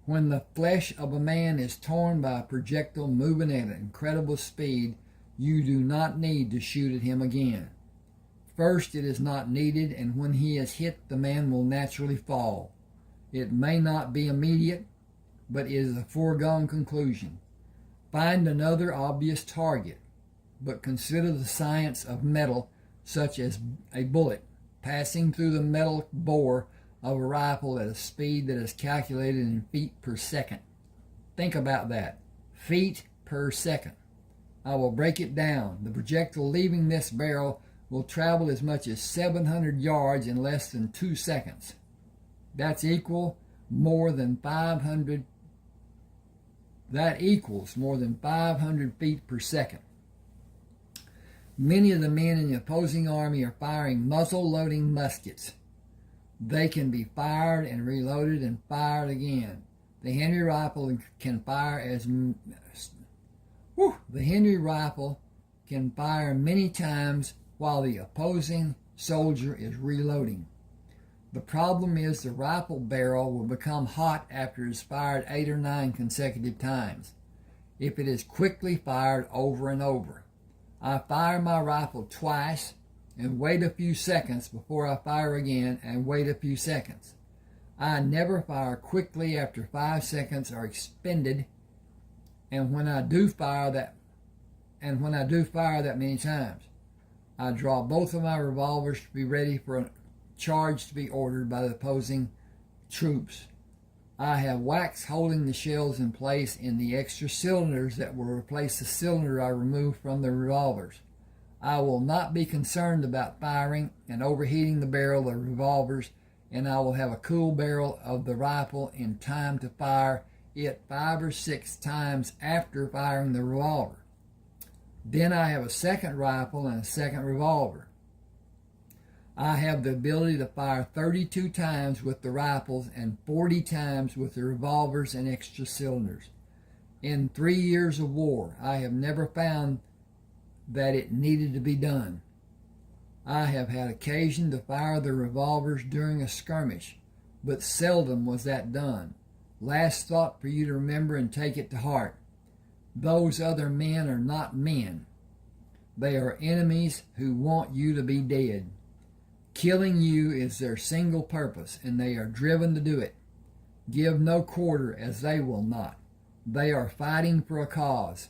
When the flesh of a man is torn by a projectile moving at incredible speed, you do not need to shoot at him again. First, it is not needed, and when he is hit, the man will naturally fall. It may not be immediate, but it is a foregone conclusion. Find another obvious target, but consider the science of metal, such as a bullet passing through the metal bore of a rifle at a speed that is calculated in feet per second. Think about that. Feet per second. I will break it down. The projectile leaving this barrel will travel as much as 700 yards in less than 2 seconds. That equals more than 500 feet per second. Many of the men in the opposing army are firing muzzle-loading muskets. They can be fired and reloaded and fired again. The Henry rifle can fire many times while the opposing soldier is reloading. The problem is the rifle barrel will become hot after it is fired 8 or 9 consecutive times, if it is quickly fired over and over. I fire my rifle twice and wait a few seconds before I fire again and wait a few seconds. I never fire quickly after 5 seconds are expended, and when I do fire that many times, I draw both of my revolvers to be ready for a charge to be ordered by the opposing troops. I have wax holding the shells in place in the extra cylinders that will replace the cylinder I removed from the revolvers. I will not be concerned about firing and overheating the barrel of the revolvers, and I will have a cool barrel of the rifle in time to fire it 5 or 6 times after firing the revolver. Then I have a second rifle and a second revolver. I have the ability to fire 32 times with the rifles and 40 times with the revolvers and extra cylinders. In 3 years of war, I have never found that it needed to be done. I have had occasion to fire the revolvers during a skirmish, but seldom was that done. Last thought for you to remember and take it to heart. Those other men are not men. They are enemies who want you to be dead. Killing you is their single purpose, and they are driven to do it. Give no quarter, as they will not. They are fighting for a cause.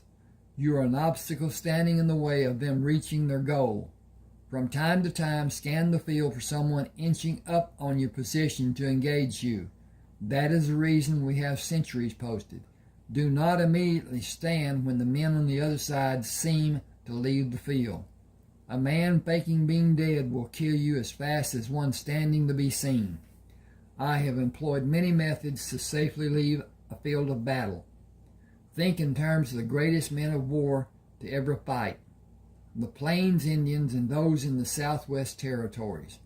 You are an obstacle standing in the way of them reaching their goal. From time to time, scan the field for someone inching up on your position to engage you. That is the reason we have sentries posted. Do not immediately stand when the men on the other side seem to leave the field. A man faking being dead will kill you as fast as one standing to be seen. I have employed many methods to safely leave a field of battle. Think in terms of the greatest men of war to ever fight, the Plains Indians and those in the Southwest Territories.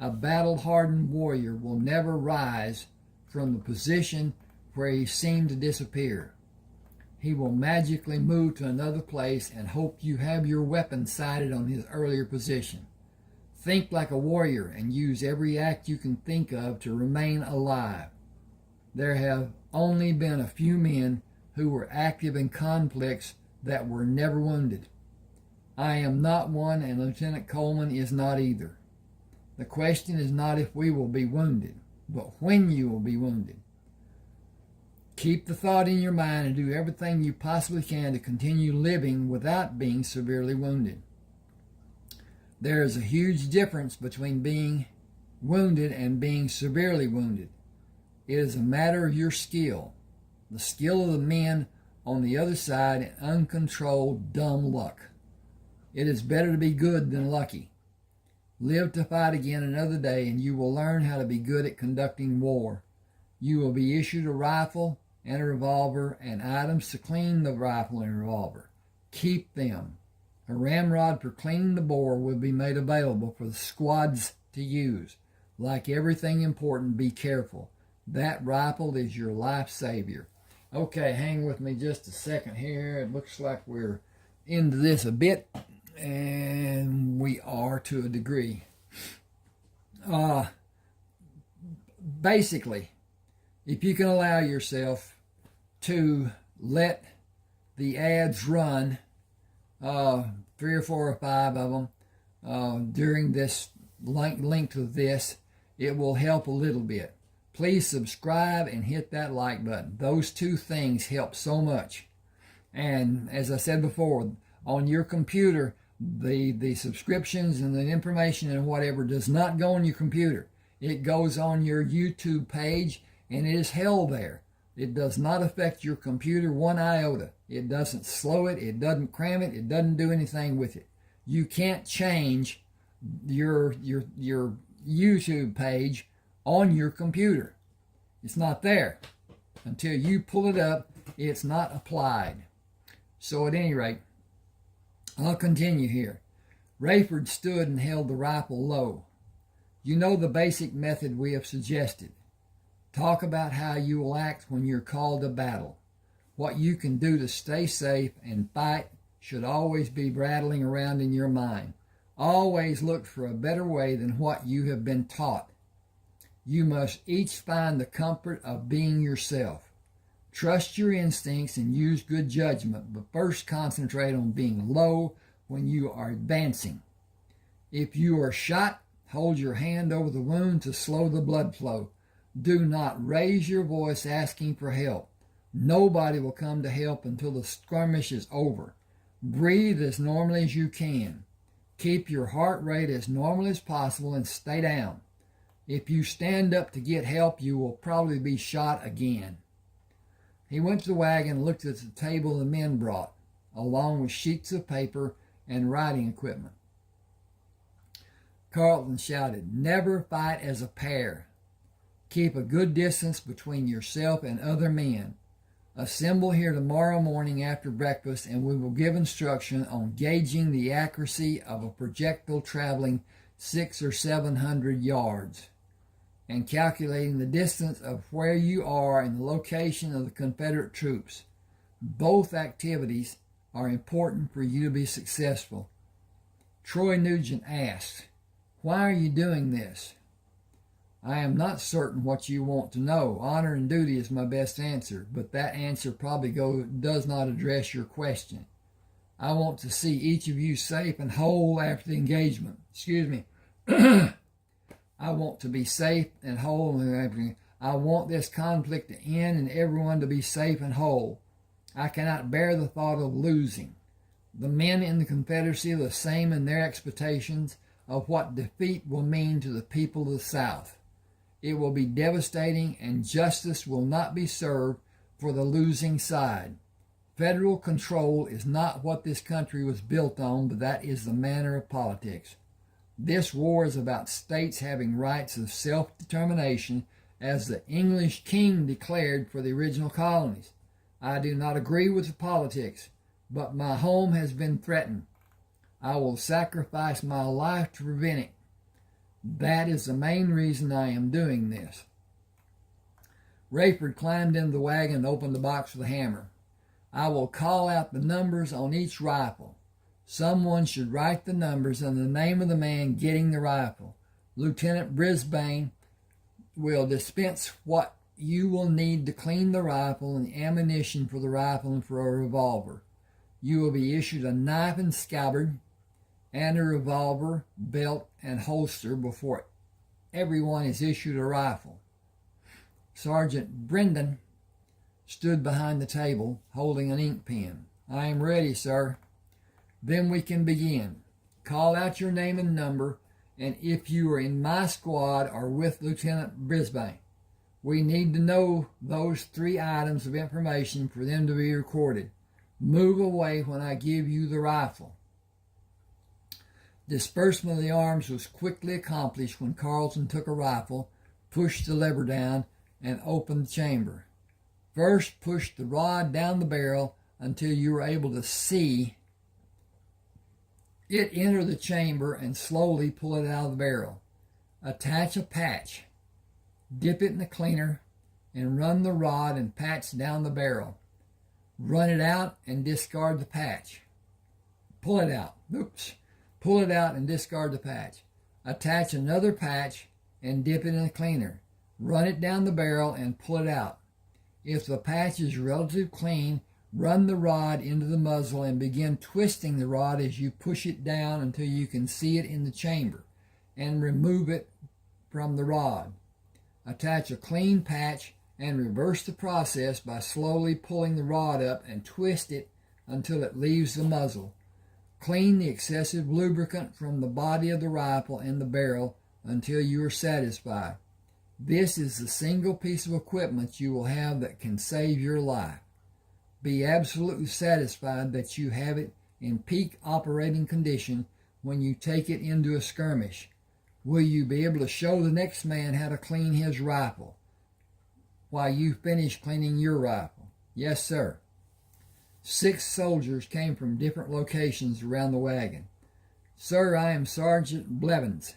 A battle-hardened warrior will never rise from the position where he seemed to disappear. He will magically move to another place and hope you have your weapon sighted on his earlier position. Think like a warrior and use every act you can think of to remain alive. There have only been a few men who were active in conflicts that were never wounded. I am not one, and Lieutenant Coleman is not either. The question is not if we will be wounded, but when you will be wounded. Keep the thought in your mind and do everything you possibly can to continue living without being severely wounded. There is a huge difference between being wounded and being severely wounded. It is a matter of your skill, the skill of the men on the other side, and uncontrolled dumb luck. It is better to be good than lucky. Live to fight again another day, and you will learn how to be good at conducting war. You will be issued a rifle and a revolver and items to clean the rifle and revolver. Keep them. A ramrod for cleaning the bore will be made available for the squads to use. Like everything important, be careful. That rifle is your life savior. Okay, hang with me just a second here. It looks like we're into this a bit, and we are to a degree. Basically, if you can allow yourself to let the ads run, 3 or 4 or 5 of them, during this length of this, it will help a little bit. Please subscribe and hit that like button. Those two things help so much. And as I said before, on your computer, the subscriptions and the information and whatever does not go on your computer. It goes on your YouTube page, and it is held there. It does not affect your computer one iota. It doesn't slow it. It doesn't cram it. It doesn't do anything with it. You can't change your YouTube page on your computer. It's not there. Until you pull it up, it's not applied. So at any rate, I'll continue here. Rayford stood and held the rifle low. You know the basic method we have suggested. Talk about how you will act when you're called to battle. What you can do to stay safe and fight should always be rattling around in your mind. Always look for a better way than what you have been taught. You must each find the comfort of being yourself. Trust your instincts and use good judgment, but first concentrate on being low when you are advancing. If you are shot, hold your hand over the wound to slow the blood flow. Do not raise your voice asking for help. Nobody will come to help until the skirmish is over. Breathe as normally as you can. Keep your heart rate as normal as possible and stay down. If you stand up to get help, you will probably be shot again. He went to the wagon and looked at the table the men brought, along with sheets of paper and writing equipment. Carlton shouted, "Never fight as a pair. Keep a good distance between yourself and other men. Assemble here tomorrow morning after breakfast, and we will give instruction on gauging the accuracy of a projectile traveling 600 or 700 yards, and calculating the distance of where you are and the location of the Confederate troops. Both activities are important for you to be successful." Troy Nugent asked, "Why are you doing this?" "I am not certain what you want to know. Honor and duty is my best answer, but that answer probably does not address your question. I want to see each of you safe and whole after the engagement. Excuse me. I want to be safe and whole. I want this conflict to end and everyone to be safe and whole. I cannot bear the thought of losing. The men in the Confederacy are the same in their expectations of what defeat will mean to the people of the South. It will be devastating, and justice will not be served for the losing side. Federal control is not what this country was built on, but that is the manner of politics. This war is about states having rights of self-determination as the English king declared for the original colonies. I do not agree with the politics, but my home has been threatened. I will sacrifice my life to prevent it. That is the main reason I am doing this. Rayford climbed into the wagon and opened the box with a hammer. I will call out the numbers on each rifle. Someone should write the numbers and the name of the man getting the rifle. Lieutenant Brisbane will dispense what you will need to clean the rifle and the ammunition for the rifle and for a revolver. You will be issued a knife and scabbard and a revolver, belt, and holster before everyone is issued a rifle. Sergeant Brendan stood behind the table holding an ink pen. I am ready, sir. Then we can begin. Call out your name and number, and if you are in my squad or with Lieutenant Brisbane. We need to know those 3 items of information for them to be recorded. Move away when I give you the rifle. Disbursement of the arms was quickly accomplished when Carlton took a rifle, pushed the lever down, and opened the chamber. First, push the rod down the barrel until you are able to see it enter the chamber and slowly pull it out of the barrel. Attach a patch. Dip it in the cleaner and run the rod and patch down the barrel. Run it out and discard the patch. Pull it out. Pull it out and discard the patch. Attach another patch and dip it in the cleaner. Run it down the barrel and pull it out. If the patch is relatively clean, run the rod into the muzzle and begin twisting the rod as you push it down until you can see it in the chamber, and remove it from the rod. Attach a clean patch and reverse the process by slowly pulling the rod up and twist it until it leaves the muzzle. Clean the excessive lubricant from the body of the rifle and the barrel until you are satisfied. This is the single piece of equipment you will have that can save your life. Be absolutely satisfied that you have it in peak operating condition when you take it into a skirmish. Will you be able to show the next man how to clean his rifle while you finish cleaning your rifle? Yes, sir. 6 soldiers came from different locations around the wagon. Sir, I am Sergeant Blevins,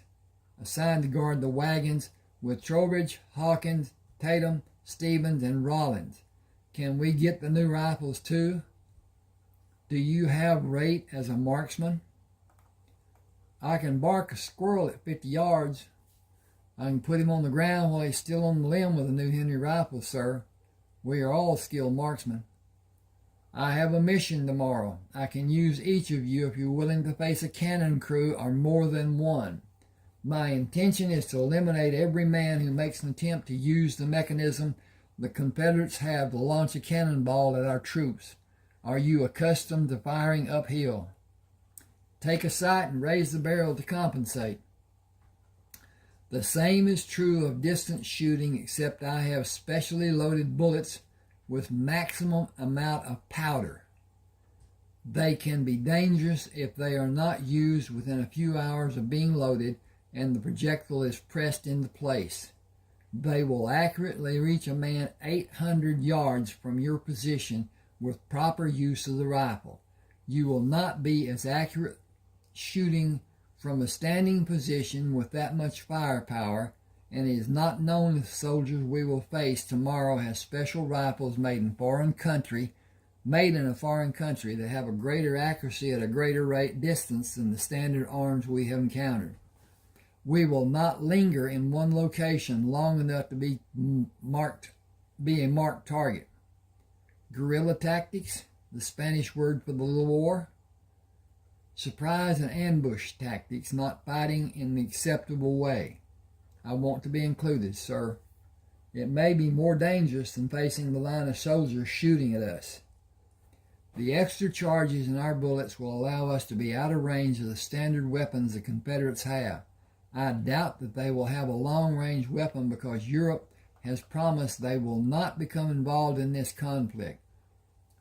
assigned to guard the wagons with Trowbridge, Hawkins, Tatum, Stevens, and Rollins. Can we get the new rifles too? Do you have Rate as a marksman? I can bark a squirrel at 50 yards. I can put him on the ground while he's still on the limb with a new Henry rifle, sir. We are all skilled marksmen. I have a mission tomorrow. I can use each of you if you're willing to face a cannon crew or more than one. My intention is to eliminate every man who makes an attempt to use the mechanism the Confederates have to launch a cannonball at our troops. Are you accustomed to firing uphill? Take a sight and raise the barrel to compensate. The same is true of distance shooting, except I have specially loaded bullets with maximum amount of powder. They can be dangerous if they are not used within a few hours of being loaded and the projectile is pressed into place. They will accurately reach a man 800 yards from your position with proper use of the rifle. You will not be as accurate shooting from a standing position with that much firepower, and it is not known if the soldiers we will face tomorrow have special rifles made in a foreign country that have a greater accuracy at a greater rate distance than the standard arms we have encountered. We will not linger in one location long enough to be a marked target. Guerrilla tactics, the Spanish word for the little war. Surprise and ambush tactics, not fighting in the acceptable way. I want to be included, sir. It may be more dangerous than facing the line of soldiers shooting at us. The extra charges in our bullets will allow us to be out of range of the standard weapons the Confederates have. I doubt that they will have a long-range weapon because Europe has promised they will not become involved in this conflict.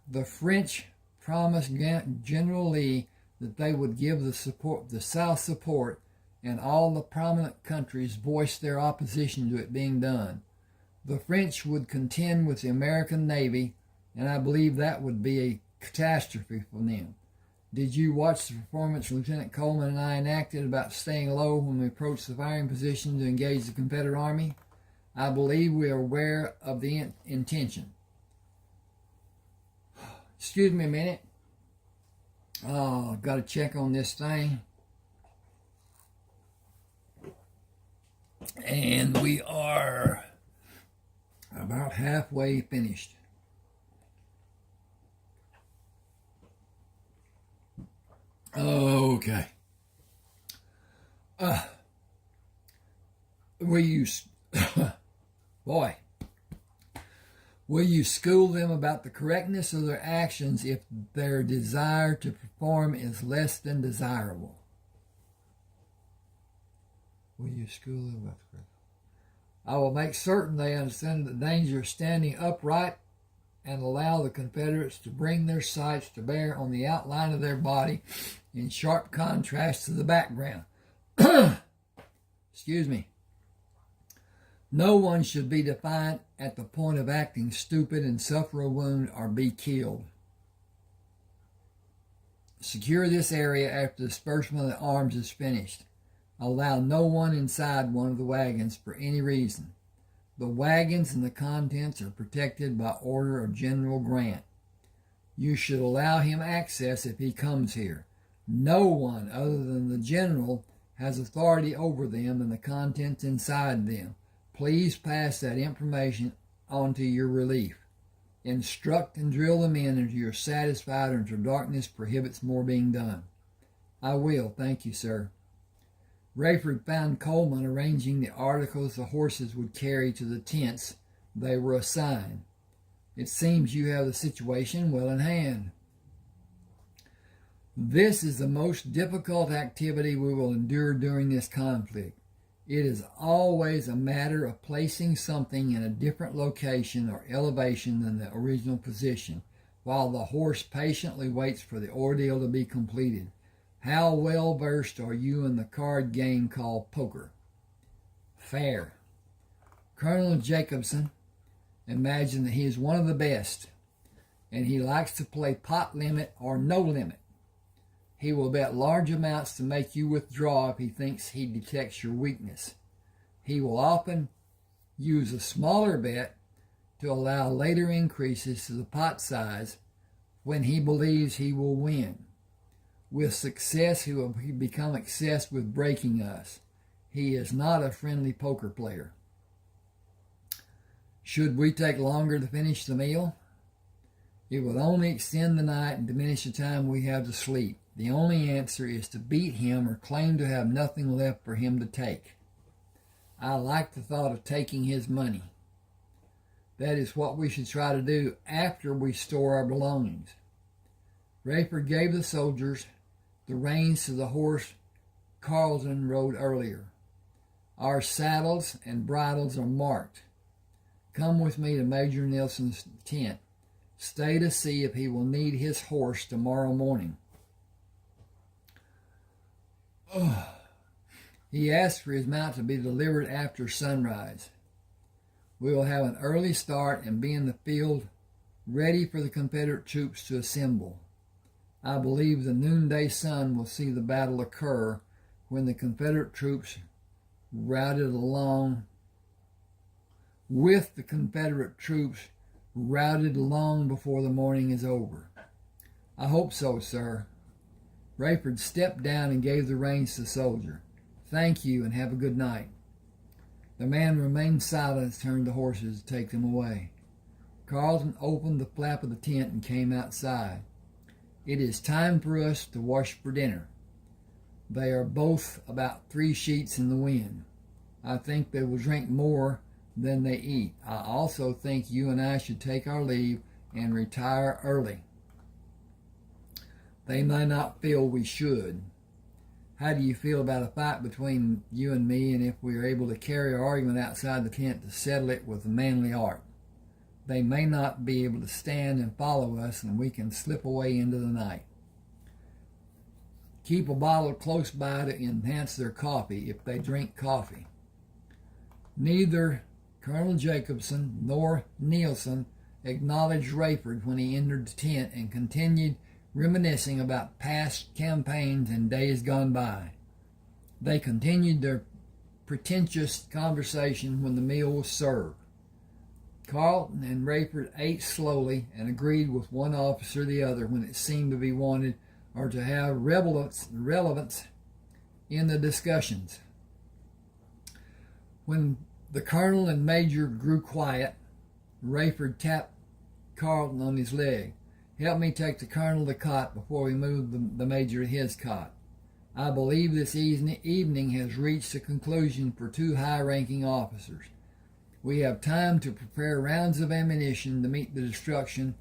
The French promised General Lee that they would give the South support, and all the prominent countries voiced their opposition to it being done. The French would contend with the American Navy, and I believe that would be a catastrophe for them. Did you watch the performance Lieutenant Coleman and I enacted about staying low when we approached the firing position to engage the Confederate Army? I believe we are aware of the intention. Excuse me a minute. Oh, I've got to check on this thing. And we are about halfway finished. Okay. Will you, boy, will you school them about the correctness of their actions if their desire to perform is less than desirable? Will you school them about the correctness? I will make certain they understand the danger of standing upright and allow the Confederates to bring their sights to bear on the outline of their body in sharp contrast to the background. Excuse me. No one should be defiant at the point of acting stupid and suffer a wound or be killed. Secure this area after the disbursement of the arms is finished. Allow no one inside one of the wagons for any reason. The wagons and the contents are protected by order of General Grant. You should allow him access if he comes here. No one other than the general has authority over them and the contents inside them. Please pass that information on to your relief. Instruct and drill the men until you're satisfied or until darkness prohibits more being done. I will, thank you, sir. Rayford found Coleman arranging the articles the horses would carry to the tents they were assigned. It seems you have the situation well in hand. This is the most difficult activity we will endure during this conflict. It is always a matter of placing something in a different location or elevation than the original position, while the horse patiently waits for the ordeal to be completed. How well versed are you in the card game called poker? Fair. Colonel Jacobson imagined that he is one of the best, and he likes to play pot limit or no limit. He will bet large amounts to make you withdraw if he thinks he detects your weakness. He will often use a smaller bet to allow later increases to the pot size when he believes he will win. With success, he will become obsessed with breaking us. He is not a friendly poker player. Should we take longer to finish the meal? It would only extend the night and diminish the time we have to sleep. The only answer is to beat him or claim to have nothing left for him to take. I like the thought of taking his money. That is what we should try to do after we store our belongings. Rayford gave the soldiers the reins to the horse Carleton rode earlier. Our saddles and bridles are marked. Come with me to Major Nelson's tent. Stay to see if he will need his horse tomorrow morning. He asked for his mount to be delivered after sunrise. We will have an early start and be in the field ready for the Confederate troops to assemble. I believe the noonday sun will see the battle occur when the Confederate troops routed along before the morning is over. I hope so, sir. Rayford stepped down and gave the reins to the soldier. Thank you and have a good night. The man remained silent and turned the horses to take them away. Carleton opened the flap of the tent and came outside. It is time for us to wash for dinner. They are both about 3 sheets in the wind. I think they will drink more than they eat. I also think you and I should take our leave and retire early. They may not feel we should. How do you feel about a fight between you and me, and if we are able to carry our argument outside the tent to settle it with a manly art? They may not be able to stand and follow us, and we can slip away into the night. Keep a bottle close by to enhance their coffee if they drink coffee. Neither Colonel Jacobson nor Nielsen acknowledged Rayford when he entered the tent and continued reminiscing about past campaigns and days gone by. They continued their pretentious conversation when the meal was served. Carlton and Rayford ate slowly and agreed with one officer or the other when it seemed to be wanted or to have relevance in the discussions. When the colonel and major grew quiet, Rayford tapped Carlton on his leg. "Help me take the colonel to the cot before we move the major to his cot. I believe this evening has reached a conclusion for two high-ranking officers. We have time to prepare rounds of ammunition to meet the destruction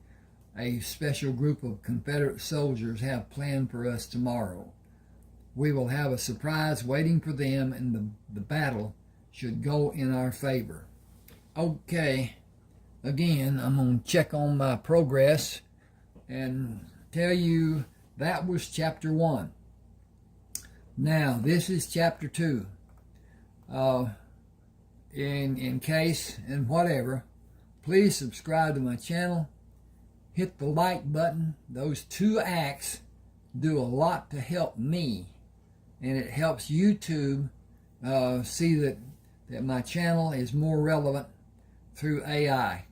a special group of Confederate soldiers have planned for us tomorrow. We will have a surprise waiting for them, and the battle should go in our favor." Okay, again, I'm going to check on my progress and tell you that was chapter 1. Now, this is chapter 2. In case and whatever, please subscribe to my channel. Hit the like button. Those 2 acts do a lot to help me, and it helps YouTube see that my channel is more relevant through AI.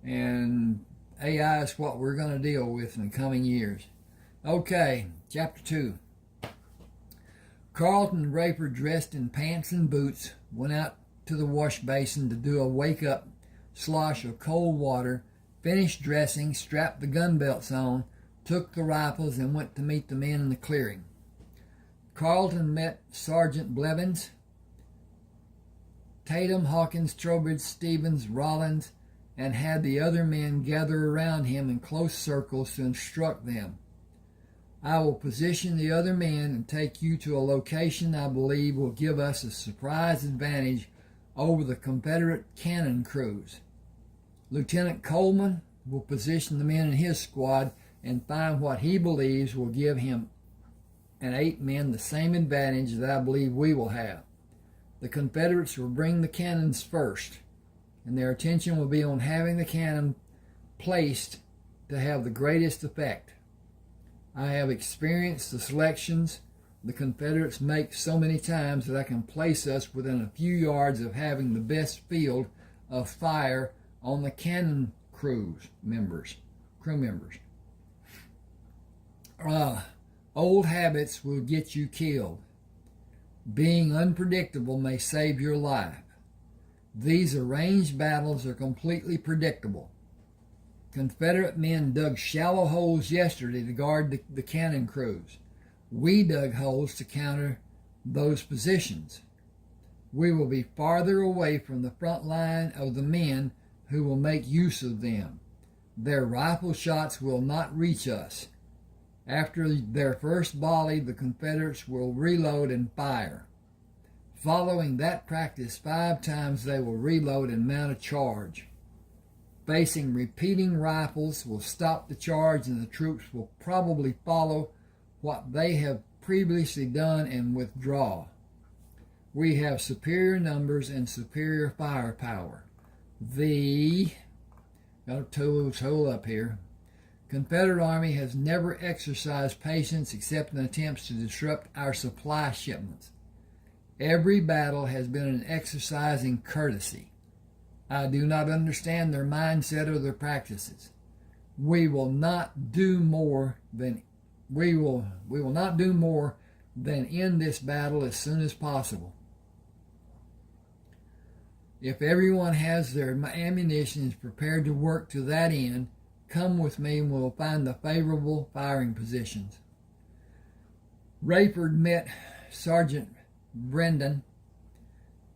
And AI is what we're going to deal with in the coming years. Okay, chapter 2. Carlton and Rayford, dressed in pants and boots, went out to the wash basin to do a wake-up slosh of cold water, finished dressing, strapped the gun belts on, took the rifles, and went to meet the men in the clearing. Carlton met Sergeant Blevins, Tatum, Hawkins, Trowbridge, Stevens, Rollins, and had the other men gather around him in close circles to instruct them. "I will position the other men and take you to a location I believe will give us a surprise advantage over the Confederate cannon crews. Lieutenant Coleman will position the men in his squad and find what he believes will give him and 8 men the same advantage that I believe we will have. The Confederates will bring the cannons first, and their attention will be on having the cannon placed to have the greatest effect. I have experienced the selections the Confederates make so many times that I can place us within a few yards of having the best field of fire on the cannon crew members. Old habits will get you killed. Being unpredictable may save your life. These arranged battles are completely predictable. Confederate men dug shallow holes yesterday to guard the cannon crews. We dug holes to counter those positions. We will be farther away from the front line of the men who will make use of them. Their rifle shots will not reach us. After their first volley, the Confederates will reload and fire. Following that practice 5 times, they will reload and mount a charge. Facing repeating rifles will stop the charge, and the troops will probably follow what they have previously done and withdraw. We have superior numbers and superior firepower. Got to hold up here. Confederate Army has never exercised patience except in attempts to disrupt our supply shipments. Every battle has been an exercise in courtesy. I do not understand their mindset or their practices. We will not do more than end this battle as soon as possible. If everyone has their ammunition and is prepared to work to that end, come with me and we'll find the favorable firing positions. Rayford met Sergeant Brendan,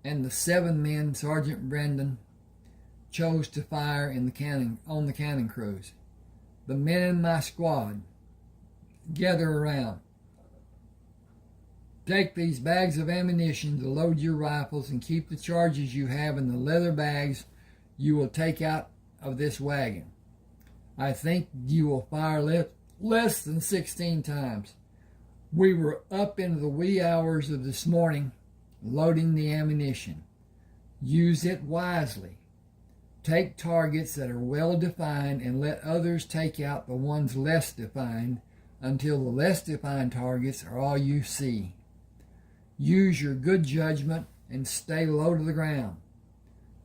and the 7 men Sergeant Brendan chose to fire on the cannon crews. The men in my squad, gather around. Take these bags of ammunition to load your rifles and keep the charges you have in the leather bags you will take out of this wagon. I think you will fire less than 16 times. We were up into the wee hours of this morning loading the ammunition. Use it wisely. Take targets that are well defined and let others take out the ones less defined until the less defined targets are all you see. Use your good judgment and stay low to the ground.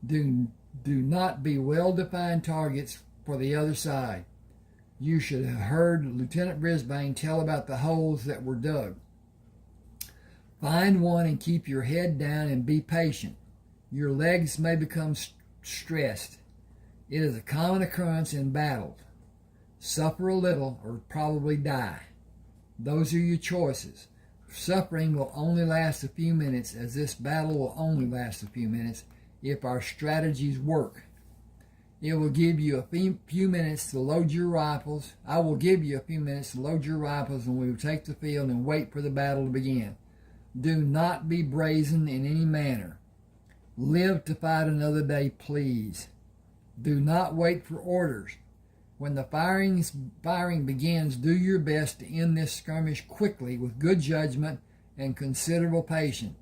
Do not be well-defined targets for the other side. You should have heard Lieutenant Brisbane tell about the holes that were dug. Find one and keep your head down and be patient. Your legs may become stressed. It is a common occurrence in battles. Suffer a little or probably die. Those are your choices. Suffering will only last a few minutes, as this battle will only last a few minutes if our strategies work. It will give you a few minutes to load your rifles. I will give you a few minutes to load your rifles, and we will take the field and wait for the battle to begin. Do not be brazen in any manner. Live to fight another day, please. Do not wait for orders. When the firing begins, do your best to end this skirmish quickly with good judgment and considerable patience.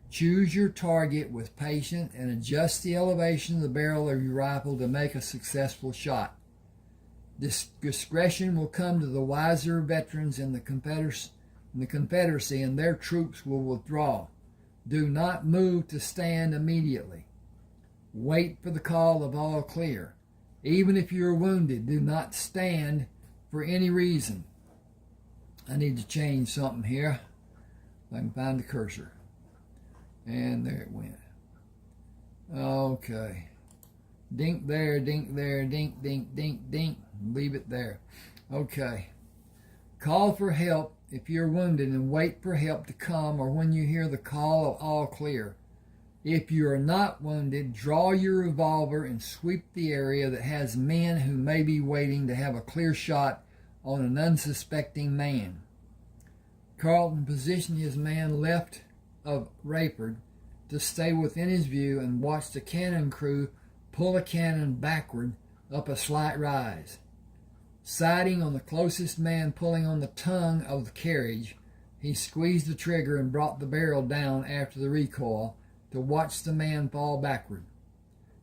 Choose your target with patience and adjust the elevation of the barrel of your rifle to make a successful shot. Discretion will come to the wiser veterans in the Confederacy, and their troops will withdraw. Do not move to stand immediately. Wait for the call of all clear. Even if you are wounded, do not stand for any reason. I need to change something here. If I can find the cursor. And there it went. Okay. Dink there, dink there, dink, dink, dink, dink. Leave it there. Okay. Call for help if you're wounded and wait for help to come or when you hear the call of all clear. If you are not wounded, draw your revolver and sweep the area that has men who may be waiting to have a clear shot on an unsuspecting man. Carleton positioned his man left of Rayford to stay within his view and watch the cannon crew pull a cannon backward up a slight rise. Sighting on the closest man pulling on the tongue of the carriage, he squeezed the trigger and brought the barrel down after the recoil to watch the man fall backward.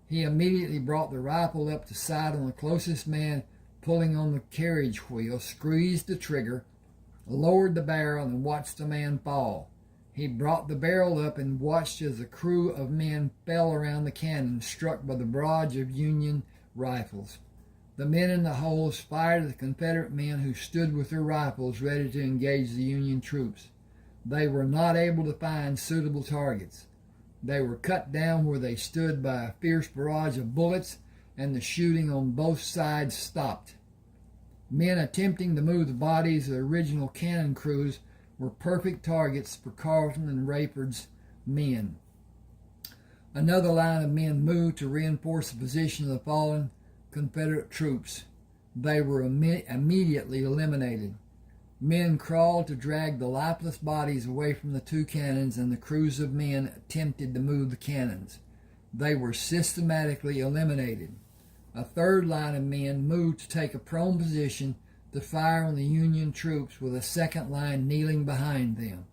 He immediately brought the rifle up to sight on the closest man pulling on the carriage wheel, squeezed the trigger, lowered the barrel, and watched the man fall. He brought the barrel up and watched as a crew of men fell around the cannon, struck by the barrage of Union rifles. The men in the holes fired at the Confederate men who stood with their rifles ready to engage the Union troops. They were not able to find suitable targets. They were cut down where they stood by a fierce barrage of bullets, and the shooting on both sides stopped. Men attempting to move the bodies of the original cannon crews were perfect targets for Carleton and Rayford's men. Another line of men moved to reinforce the position of the fallen Confederate troops. They were immediately eliminated. Men crawled to drag the lifeless bodies away from the two cannons, and the crews of men attempted to move the cannons. They were systematically eliminated. A third line of men moved to take a prone position to fire on the Union troops with a second line kneeling behind them.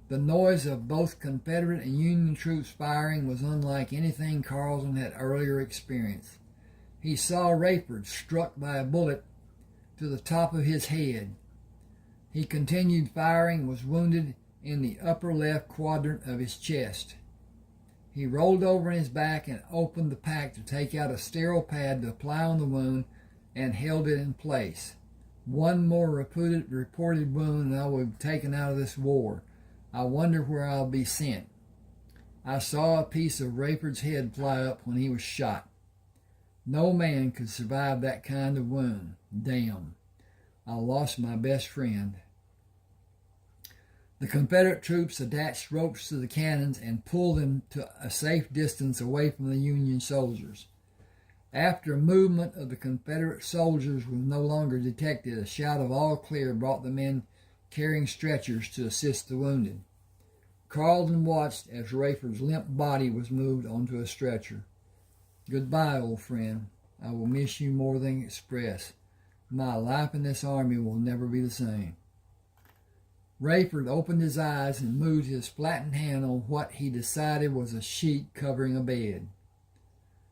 The noise of both Confederate and Union troops firing was unlike anything Carleton had earlier experienced. He saw Rayford struck by a bullet to the top of his head. He continued firing and was wounded in the upper left quadrant of his chest. He rolled over on his back and opened the pack to take out a sterile pad to apply on the wound and held it in place. One more reported wound and I will be taken out of this war. I wonder where I'll be sent. I saw a piece of Rayford's head fly up when he was shot. No man could survive that kind of wound. Damn. I lost my best friend. The Confederate troops attached ropes to the cannons and pulled them to a safe distance away from the Union soldiers. After movement of the Confederate soldiers was no longer detected, a shout of all clear brought the men carrying stretchers to assist the wounded. Carleton watched as Rayford's limp body was moved onto a stretcher. Goodbye, old friend. I will miss you more than express. My life in this army will never be the same. Rayford opened his eyes and moved his flattened hand on what he decided was a sheet covering a bed.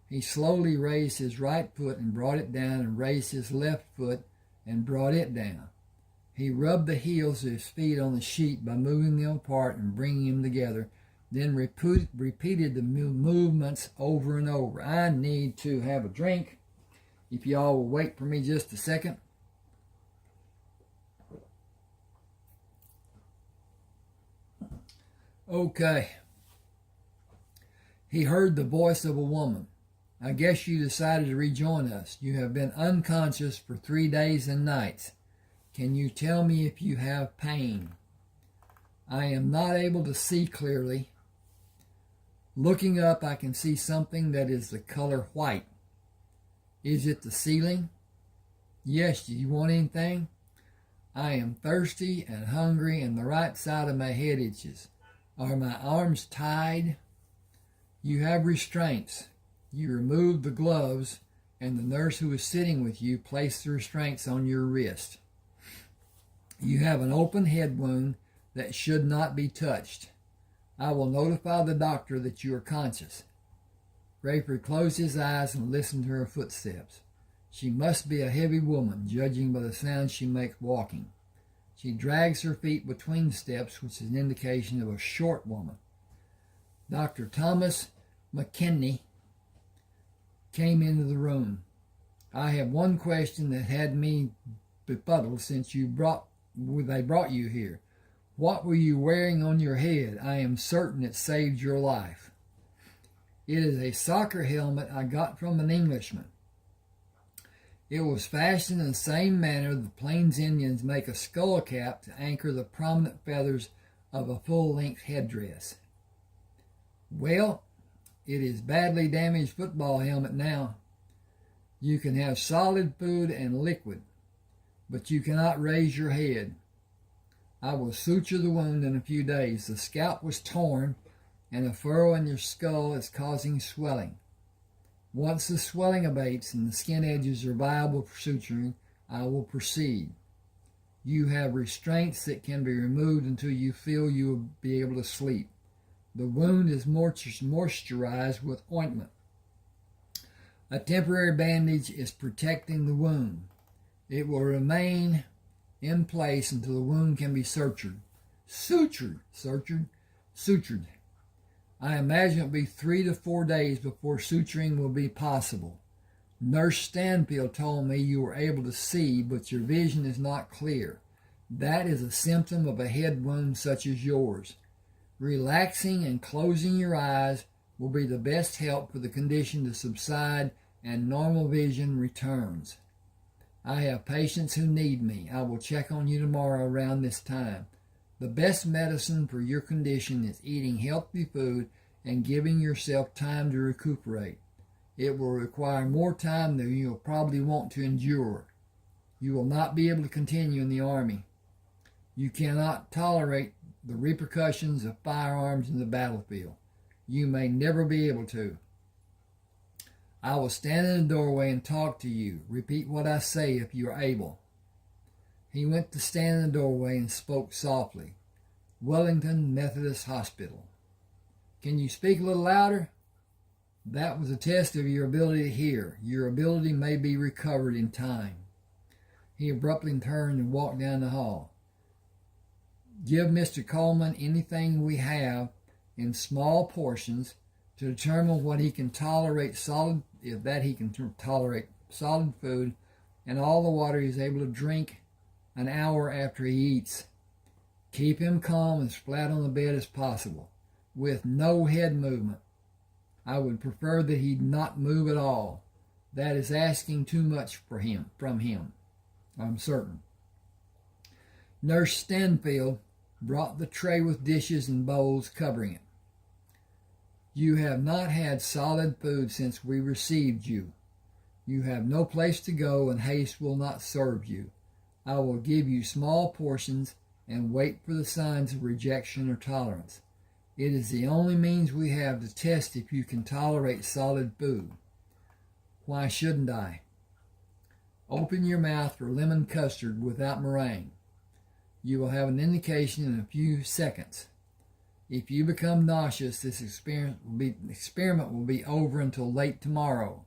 He slowly raised his right foot and brought it down, and raised his left foot and brought it down. He rubbed the heels of his feet on the sheet by moving them apart and bringing them together, then repeated the movements over and over. I need to have a drink. If y'all will wait for me just a second. Okay. He heard the voice of a woman. I guess you decided to rejoin us. You have been unconscious for 3 days and nights. Can you tell me if you have pain? I am not able to see clearly. Looking up, I can see something that is the color white. Is it the ceiling? Yes, do you want anything? I am thirsty and hungry, and the right side of my head itches. Are my arms tied? You have restraints. You removed the gloves, and the nurse who was sitting with you placed the restraints on your wrist. You have an open head wound that should not be touched. I will notify the doctor that you are conscious. Rayford closed his eyes and listened to her footsteps. She must be a heavy woman, judging by the sound she makes walking. She drags her feet between steps, which is an indication of a short woman. Dr. Thomas McKinney came into the room. I have one question that had me befuddled since they brought you here. What were you wearing on your head? I am certain it saved your life. It is a soccer helmet I got from an Englishman. It was fashioned in the same manner the Plains Indians make a skull cap to anchor the prominent feathers of a full-length headdress. Well, it is badly damaged football helmet now. You can have solid food and liquid, but you cannot raise your head. I will suture the wound in a few days. The scalp was torn, and a furrow in your skull is causing swelling. Once the swelling abates and the skin edges are viable for suturing, I will proceed. You have restraints that can be removed until you feel you will be able to sleep. The wound is moisturized with ointment. A temporary bandage is protecting the wound. It will remain in place until the wound can be sutured. Sutured. I imagine it will be 3 to 4 days before suturing will be possible. Nurse Stanfield told me you were able to see, but your vision is not clear. That is a symptom of a head wound such as yours. Relaxing and closing your eyes will be the best help for the condition to subside and normal vision returns. I have patients who need me. I will check on you tomorrow around this time. The best medicine for your condition is eating healthy food and giving yourself time to recuperate. It will require more time than you will probably want to endure. You will not be able to continue in the Army. You cannot tolerate the repercussions of firearms in the battlefield. You may never be able to. I will stand in the doorway and talk to you. Repeat what I say if you are able. He went to stand in the doorway and spoke softly. Wellington Methodist Hospital. Can you speak a little louder? That was a test of your ability to hear. Your ability may be recovered in time. He abruptly turned and walked down the hall. Give Mr. Coleman anything we have in small portions to determine what he can tolerate tolerate solid food, and all the water he is able to drink an hour after he eats. Keep him calm as flat on the bed as possible, with no head movement. I would prefer that he not move at all. That is asking too much from him, I'm certain. Nurse Stanfield brought the tray with dishes and bowls covering it. You have not had solid food since we received you. You have no place to go, and haste will not serve you. I will give you small portions and wait for the signs of rejection or tolerance. It is the only means we have to test if you can tolerate solid food. Why shouldn't I? Open your mouth for lemon custard without meringue. You will have an indication in a few seconds. If you become nauseous, this experiment will be over until late tomorrow.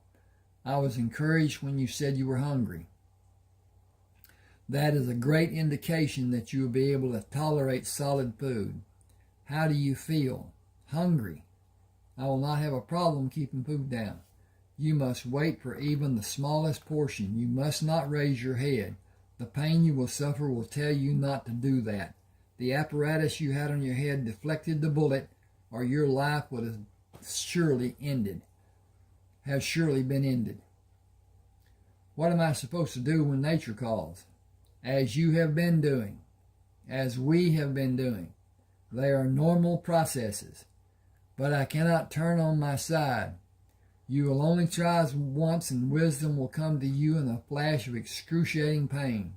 I was encouraged when you said you were hungry. That is a great indication that you will be able to tolerate solid food. How do you feel? Hungry. I will not have a problem keeping food down. You must wait for even the smallest portion. You must not raise your head. The pain you will suffer will tell you not to do that. The apparatus you had on your head deflected the bullet, or your life would have surely ended. Has surely been ended. What am I supposed to do when nature calls? As you have been doing, as we have been doing. They are normal processes. But I cannot turn on my side. You will only try once, and wisdom will come to you in a flash of excruciating pain.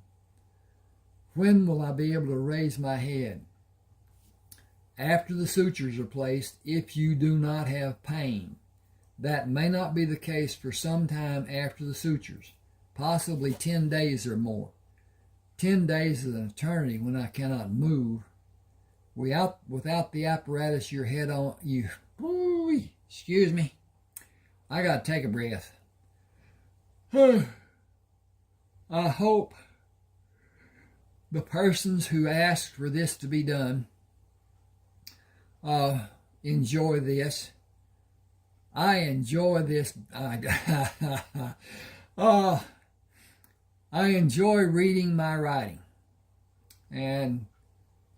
When will I be able to raise my head? After the sutures are placed, if you do not have pain. That may not be the case for some time after the sutures, possibly 10 days or more. 10 days is an eternity when I cannot move. Without the apparatus, your head on you. Excuse me. I gotta take a breath. I hope the persons who asked for this to be done enjoy this. I enjoy this. I enjoy reading my writing, and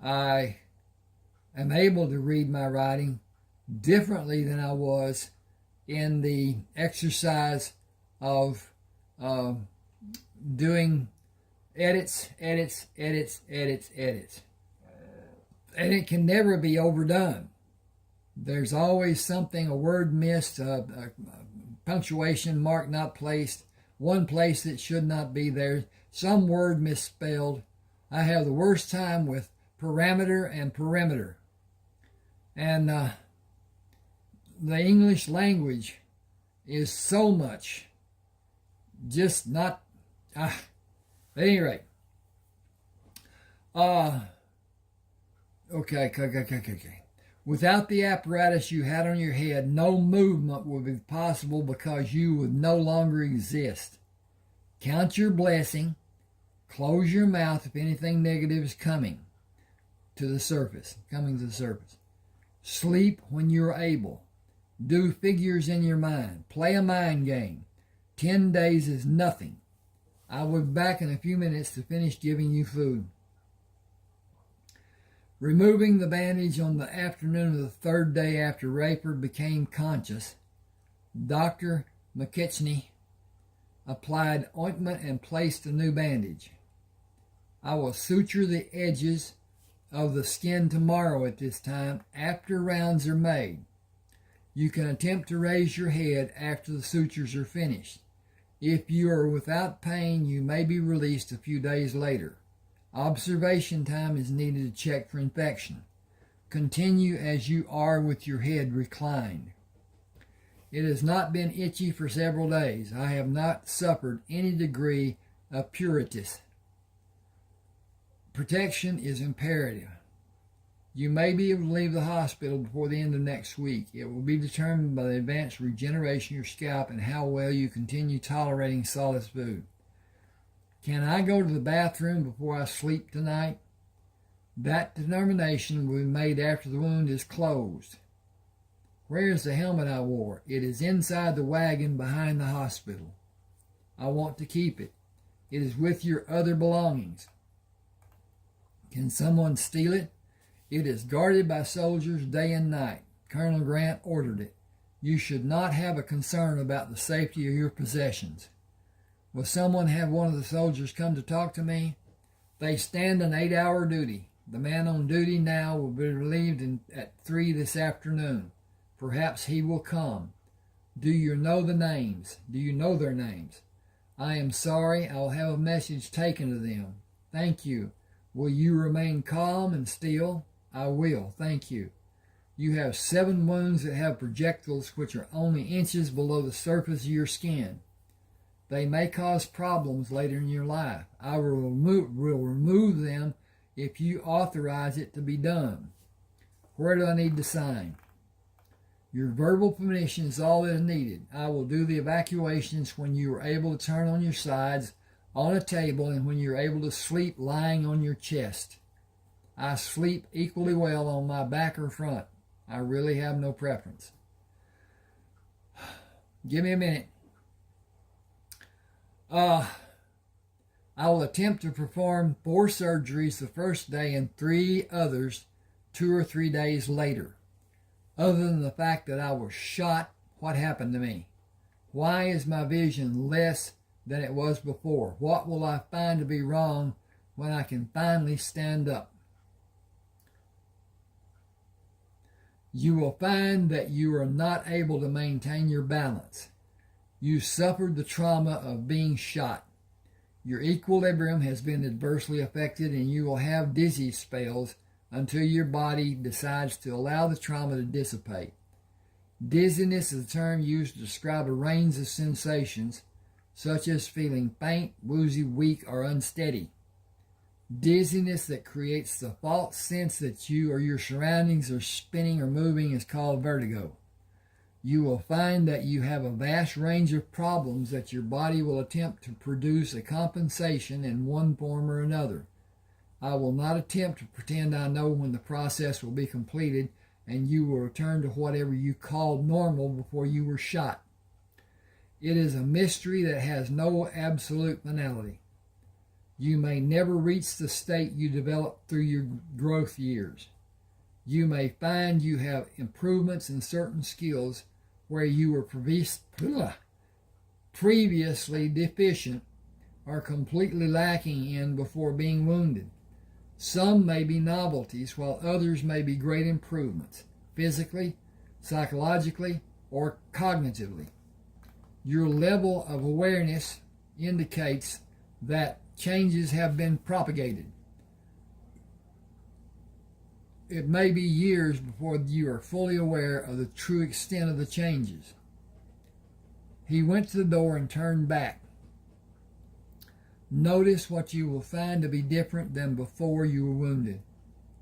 I am able to read my writing differently than I was in the exercise of doing edits. And it can never be overdone. There's always something, a word missed, a punctuation mark not placed, one place that should not be there, some word misspelled. I have the worst time with parameter and perimeter. And the English language is so much just not... at any rate. Okay. Without the apparatus you had on your head, no movement would be possible because you would no longer exist. Count your blessing. Close your mouth if anything negative is coming to the surface. Sleep when you're able. Do figures in your mind. Play a mind game. 10 days is nothing. I will be back in a few minutes to finish giving you food. Removing the bandage on the afternoon of the third day after Rayford became conscious, Dr. McKechnie applied ointment and placed a new bandage. I will suture the edges of the skin tomorrow at this time after rounds are made. You can attempt to raise your head after the sutures are finished. If you are without pain, you may be released a few days later. Observation time is needed to check for infection. Continue as you are with your head reclined. It has not been itchy for several days. I have not suffered any degree of pruritus. Protection is imperative. You may be able to leave the hospital before the end of next week. It will be determined by the advanced regeneration of your scalp and how well you continue tolerating solid food. Can I go to the bathroom before I sleep tonight? That determination will be made after the wound is closed. Where is the helmet I wore? It is inside the wagon behind the hospital. I want to keep it. It is with your other belongings. Can someone steal it? It is guarded by soldiers day and night. Colonel Grant ordered it. You should not have a concern about the safety of your possessions. Will someone have one of the soldiers come to talk to me? They stand an 8-hour duty. The man on duty now will be relieved at 3 this afternoon. Perhaps he will come. Do you know the names? Do you know their names? I am sorry. I will have a message taken to them. Thank you. Will you remain calm and still? I will. Thank you. You have 7 wounds that have projectiles which are only inches below the surface of your skin. They may cause problems later in your life. I will remove them if you authorize it to be done. Where do I need to sign? Your verbal permission is all that is needed. I will do the evacuations when you are able to turn on your sides on a table and when you're able to sleep lying on your chest. I sleep equally well on my back or front. I really have no preference. Give me a minute. I will attempt to perform 4 surgeries the first day and 3 others 2 or 3 days later. Other than the fact that I was shot, what happened to me? Why is my vision less than it was before? What will I find to be wrong when I can finally stand up? You will find that you are not able to maintain your balance. You suffered the trauma of being shot. Your equilibrium has been adversely affected and you will have dizzy spells until your body decides to allow the trauma to dissipate. Dizziness is a term used to describe a range of sensations, such as feeling faint, woozy, weak, or unsteady. Dizziness that creates the false sense that you or your surroundings are spinning or moving is called vertigo. You will find that you have a vast range of problems that your body will attempt to produce a compensation in one form or another. I will not attempt to pretend I know when the process will be completed and you will return to whatever you called normal before you were shot. It is a mystery that has no absolute finality. You may never reach the state you developed through your growth years. You may find you have improvements in certain skills where you were previously deficient or completely lacking in before being wounded. Some may be novelties, while others may be great improvements, physically, psychologically, or cognitively. Your level of awareness indicates that changes have been propagated. It may be years before you are fully aware of the true extent of the changes. He went to the door and turned back. Notice what you will find to be different than before you were wounded.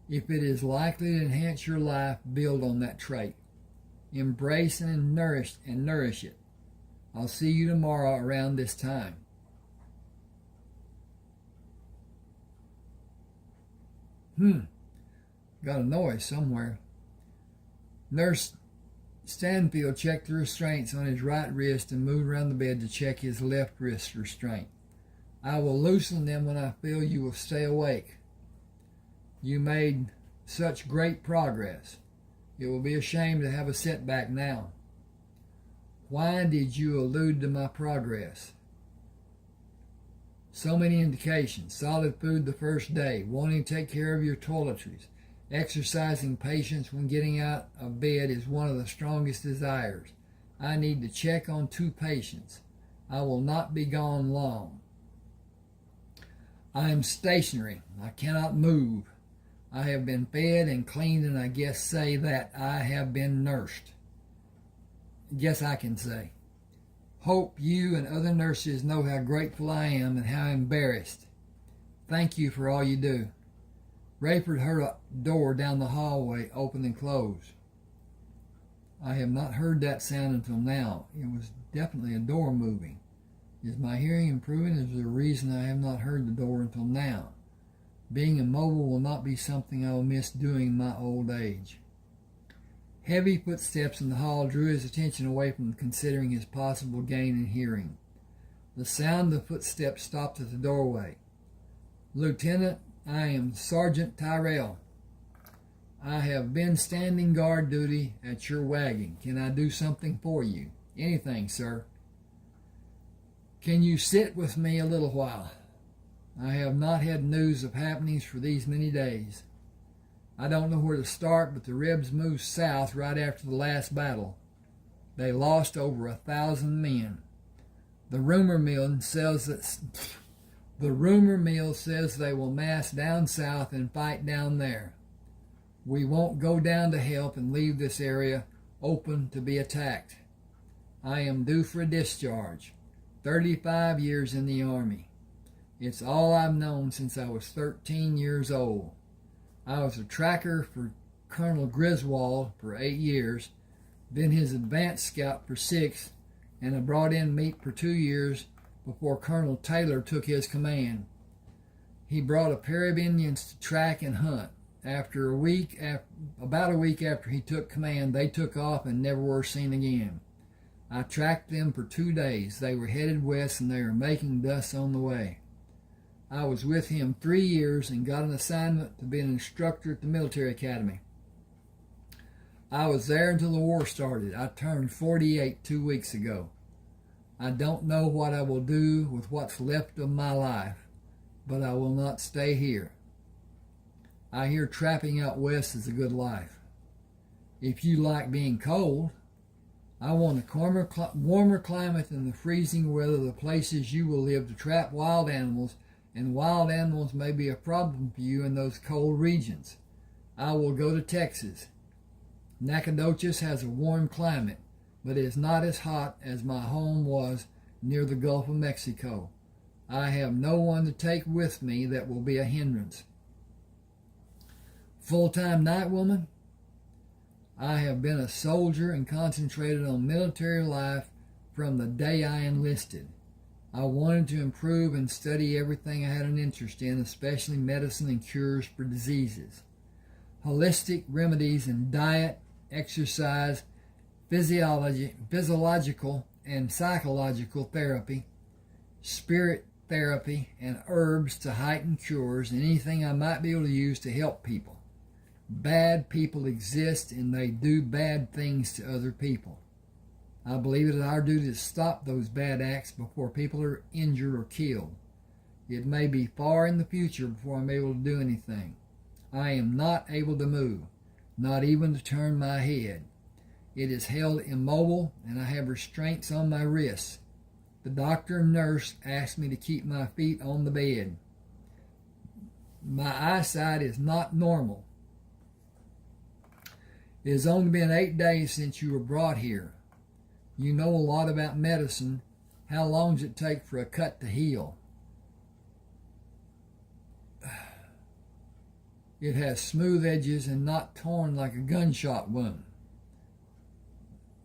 If it is likely to enhance your life, build on that trait. Embrace and nourish it. I'll see you tomorrow around this time. Got a noise somewhere. Nurse Stanfield checked the restraints on his right wrist and moved around the bed to check his left wrist restraint. I will loosen them when I feel you will stay awake. You made such great progress. It will be a shame to have a setback now. Why did you allude to my progress? So many indications. Solid food the first day. Wanting to take care of your toiletries. Exercising patience when getting out of bed is one of the strongest desires. I need to check on 2 patients. I will not be gone long. I am stationary. I cannot move. I have been fed and cleaned, and I guess say that I have been nursed. Guess I can say. Hope you and other nurses know how grateful I am and how embarrassed. Thank you for all you do. Rayford heard a door down the hallway open and close. I have not heard that sound until now. It was definitely a door moving. Is my hearing improving? Is there a reason I have not heard the door until now? Being immobile will not be something I will miss doing in my old age. Heavy footsteps in the hall drew his attention away from considering his possible gain in hearing. The sound of footsteps stopped at the doorway. Lieutenant, I am Sergeant Tyrell. I have been standing guard duty at your wagon. Can I do something for you? Anything, sir. Can you sit with me a little while? I have not had news of happenings for these many days. I don't know where to start, but the Rebs moved south right after the last battle. They lost over 1,000 men. The rumor mill says they will mass down south and fight down there. We won't go down to help and leave this area open to be attacked. I am due for a discharge. 35 years in the Army. It's all I've known since I was 13 years old. I was a tracker for Colonel Griswold for 8 years, then his advance scout for 6, and I brought in meat for 2 years before Colonel Taylor took his command. He brought a pair of Indians to track and hunt. About a week after he took command, they took off and never were seen again. I tracked them for 2 days. They were headed west and they were making dust on the way. I was with him 3 years and got an assignment to be an instructor at the military academy. I was there until the war started. I turned 48 2 weeks ago. I don't know what I will do with what's left of my life, but I will not stay here. I hear trapping out west is a good life. If you like being cold, I want a warmer climate than the freezing weather of the places you will live to trap wild animals, and wild animals may be a problem for you in those cold regions. I will go to Texas. Nacogdoches has a warm climate, but it is not as hot as my home was near the Gulf of Mexico. I have no one to take with me that will be a hindrance. Full-time night woman? I have been a soldier and concentrated on military life from the day I enlisted. I wanted to improve and study everything I had an interest in, especially medicine and cures for diseases. Holistic remedies in diet, exercise, physiological and psychological therapy, spirit therapy, and herbs to heighten cures, and anything I might be able to use to help people. Bad people exist and they do bad things to other people. I believe it is our duty to stop those bad acts before people are injured or killed. It may be far in the future before I'm able to do anything. I am not able to move, not even to turn my head. It is held immobile and I have restraints on my wrists. The doctor and nurse asked me to keep my feet on the bed. My eyesight is not normal. It has only been 8 days since you were brought here. You know a lot about medicine. How long does it take for a cut to heal? It has smooth edges and not torn like a gunshot wound.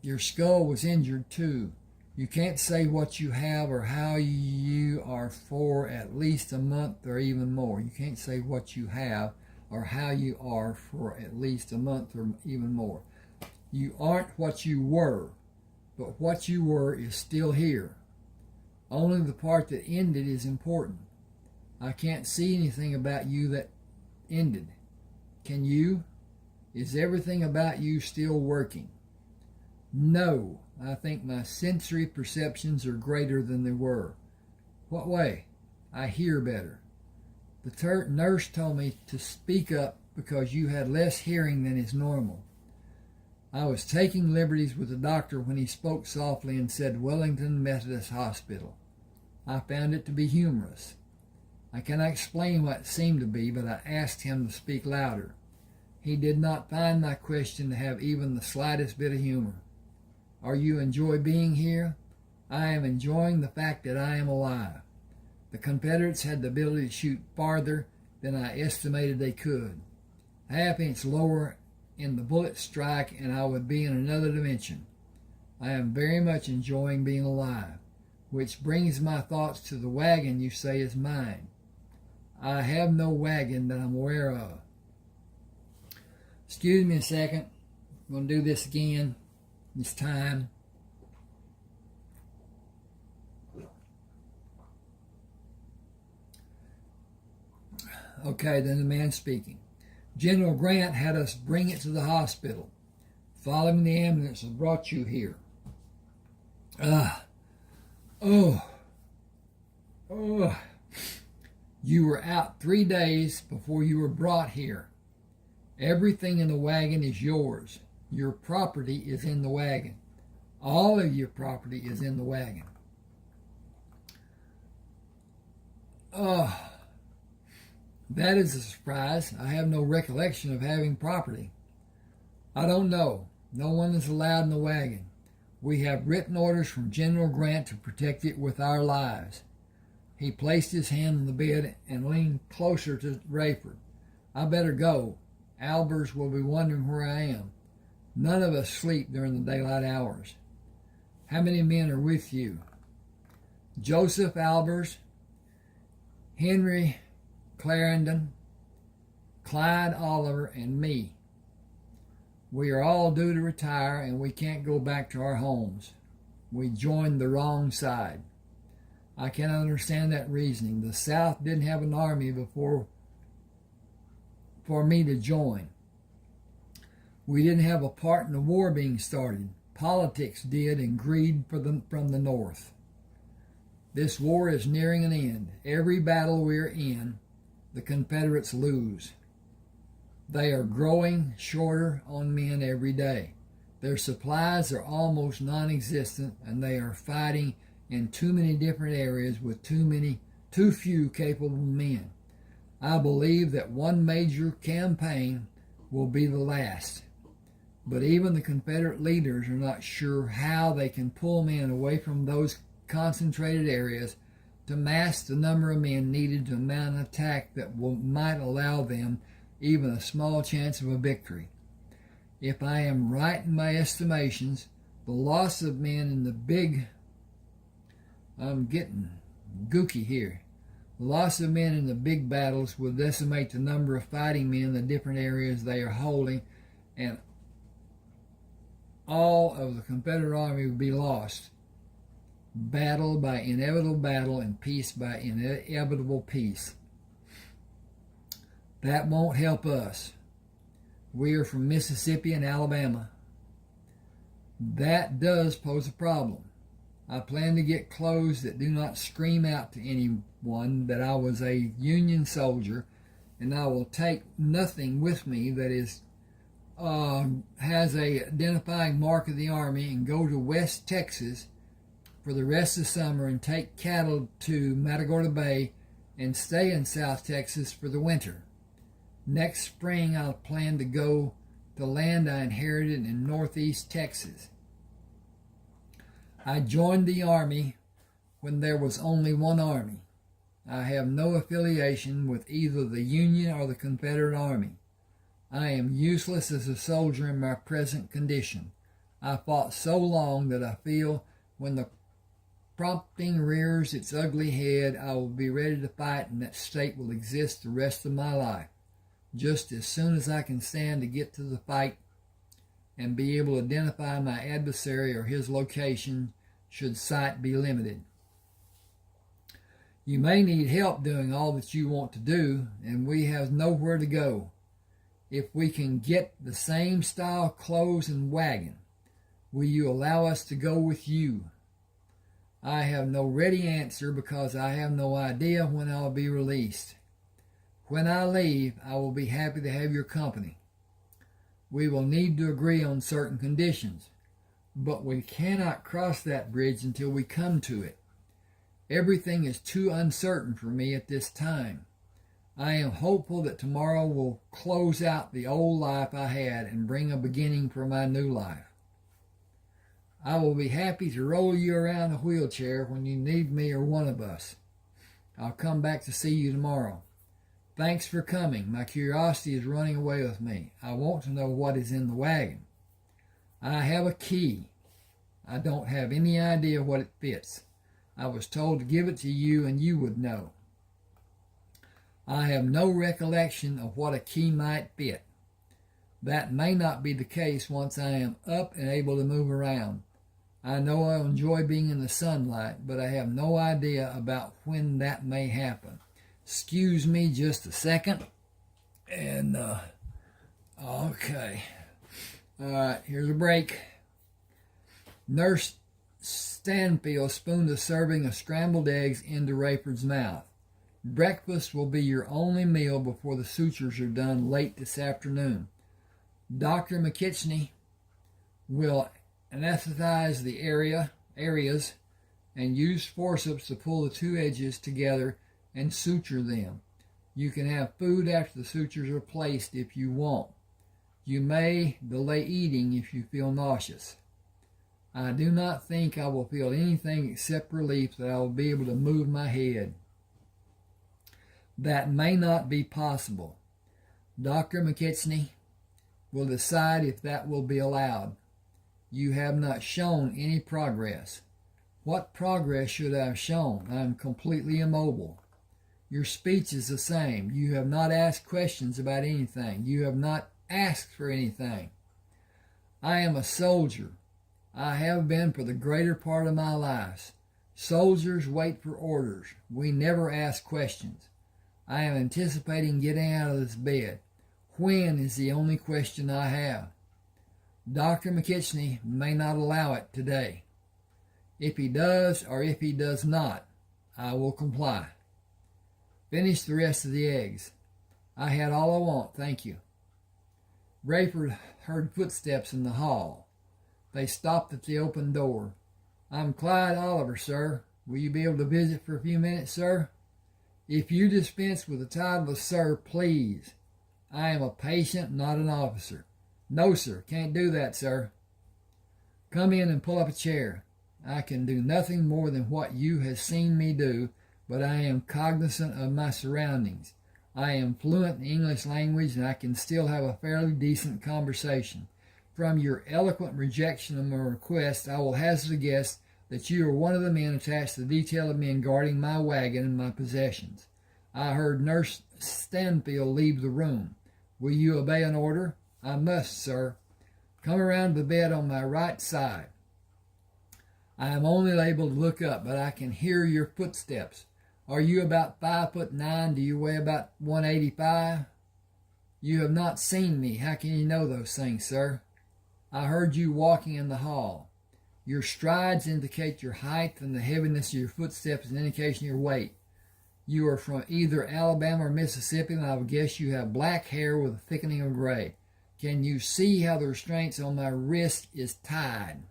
Your skull was injured too. You can't say what you have or how you are for at least a month or even more. You can't say what you have or how you are for at least a month or even more. You aren't what you were, but what you were is still here. Only the part that ended is important. I can't see anything about you that ended. Can you? Is everything about you still working? No, I think my sensory perceptions are greater than they were. What way? I hear better. The nurse told me to speak up because you had less hearing than is normal. I was taking liberties with the doctor when he spoke softly and said Wellington Methodist Hospital. I found it to be humorous. I cannot explain what it seemed to be, but I asked him to speak louder. He did not find my question to have even the slightest bit of humor. Are you enjoy being here? I am enjoying the fact that I am alive. The Confederates had the ability to shoot farther than I estimated they could. Half inch lower in the bullet strike and I would be in another dimension. I am very much enjoying being alive, which brings my thoughts to the wagon you say is mine. I have no wagon that I'm aware of. Excuse me a second. I'm going to do this again. This time. Okay, then the man speaking. General Grant had us bring it to the hospital. Following the ambulance that brought you here. You were out 3 days before you were brought here. Everything in the wagon is yours. Your property is in the wagon. All of your property is in the wagon. That is a surprise. I have no recollection of having property. I don't know. No one is allowed in the wagon. We have written orders from General Grant to protect it with our lives. He placed his hand on the bed and leaned closer to Rayford. I better go. Albers will be wondering where I am. None of us sleep during the daylight hours. How many men are with you? Joseph Albers, Henry Clarendon, Clyde Oliver, and me. We are all due to retire, and we can't go back to our homes. We joined the wrong side. I cannot understand that reasoning. The South didn't have an army before for me to join. We didn't have a part in the war being started. Politics did, and greed from the North. This war is nearing an end. Every battle we're in, the Confederates lose. They are growing shorter on men every day. Their supplies are almost non-existent, and they are fighting in too many different areas with too few capable men. I believe that one major campaign will be the last. But even the Confederate leaders are not sure how they can pull men away from those concentrated areas to mass the number of men needed to mount an attack that might allow them even a small chance of a victory. If I am right in my estimations, the loss of men in the big... I'm getting gooky here. The loss of men in the big battles will decimate the number of fighting men in the different areas they are holding, and all of the Confederate army will be lost. Battle by inevitable battle and peace by inevitable peace. That won't help us. We are from Mississippi and Alabama. That does pose a problem. I plan to get clothes that do not scream out to anyone that I was a Union soldier, and I will take nothing with me that has a identifying mark of the Army, and go to West Texas for the rest of the summer and take cattle to Matagorda Bay and stay in South Texas for the winter. Next spring, I'll plan to go to land I inherited in northeast Texas. I joined the Army when there was only one Army. I have no affiliation with either the Union or the Confederate Army. I am useless as a soldier in my present condition. I fought so long that I feel when the prompting rears its ugly head, I will be ready to fight, and that state will exist the rest of my life. Just as soon as I can stand to get to the fight and be able to identify my adversary or his location should sight be limited. You may need help doing all that you want to do, and we have nowhere to go. If we can get the same style clothes and wagon, will you allow us to go with you? I have no ready answer because I have no idea when I'll be released. When I leave, I will be happy to have your company. We will need to agree on certain conditions, but we cannot cross that bridge until we come to it. Everything is too uncertain for me at this time. I am hopeful that tomorrow will close out the old life I had and bring a beginning for my new life. I will be happy to roll you around a wheelchair when you need me or one of us. I'll come back to see you tomorrow. Thanks for coming. My curiosity is running away with me. I want to know what is in the wagon. I have a key. I don't have any idea what it fits. I was told to give it to you and you would know. I have no recollection of what a key might fit. That may not be the case once I am up and able to move around. I know I'll enjoy being in the sunlight, but I have no idea about when that may happen. Excuse me just a second. And, okay. All right, here's a break. Nurse Stanfield spooned a serving of scrambled eggs into Rayford's mouth. Breakfast will be your only meal before the sutures are done late this afternoon. Dr. McKitchney will anesthetize the areas and use forceps to pull the two edges together and suture them. You can have food after the sutures are placed if you want. You may delay eating if you feel nauseous. I do not think I will feel anything except relief that I will be able to move my head. That may not be possible. Dr. McKechnie will decide if that will be allowed. You have not shown any progress. What progress should I have shown? I am completely immobile. Your speech is the same. You have not asked questions about anything. You have not asked for anything. I am a soldier. I have been for the greater part of my life. Soldiers wait for orders. We never ask questions. I am anticipating getting out of this bed. When is the only question I have. Dr. McKechnie may not allow it today. If he does or if he does not, I will comply. Finish the rest of the eggs. I had all I want, thank you. Rayford heard footsteps in the hall. They stopped at the open door. I'm Clyde Oliver, sir. Will you be able to visit for a few minutes, sir? If you dispense with the title of sir, please. I am a patient, not an officer. No, sir, can't do that, sir. Come in and pull up a chair. I can do nothing more than what you have seen me do, but I am cognizant of my surroundings. I am fluent in the English language, and I can still have a fairly decent conversation. From your eloquent rejection of my request, I will hazard a guess that you are one of the men attached to the detail of men guarding my wagon and my possessions. I heard Nurse Stanfield leave the room. Will you obey an order? I must, sir. Come around the bed on my right side. I am only able to look up, but I can hear your footsteps. Are you about 5'9"? Do you weigh about 185? You have not seen me. How can you know those things, sir? I heard you walking in the hall. Your strides indicate your height, and the heaviness of your footsteps is an indication of your weight. You are from either Alabama or Mississippi, and I would guess you have black hair with a thickening of gray. Can you see how the restraints on my wrist is tied?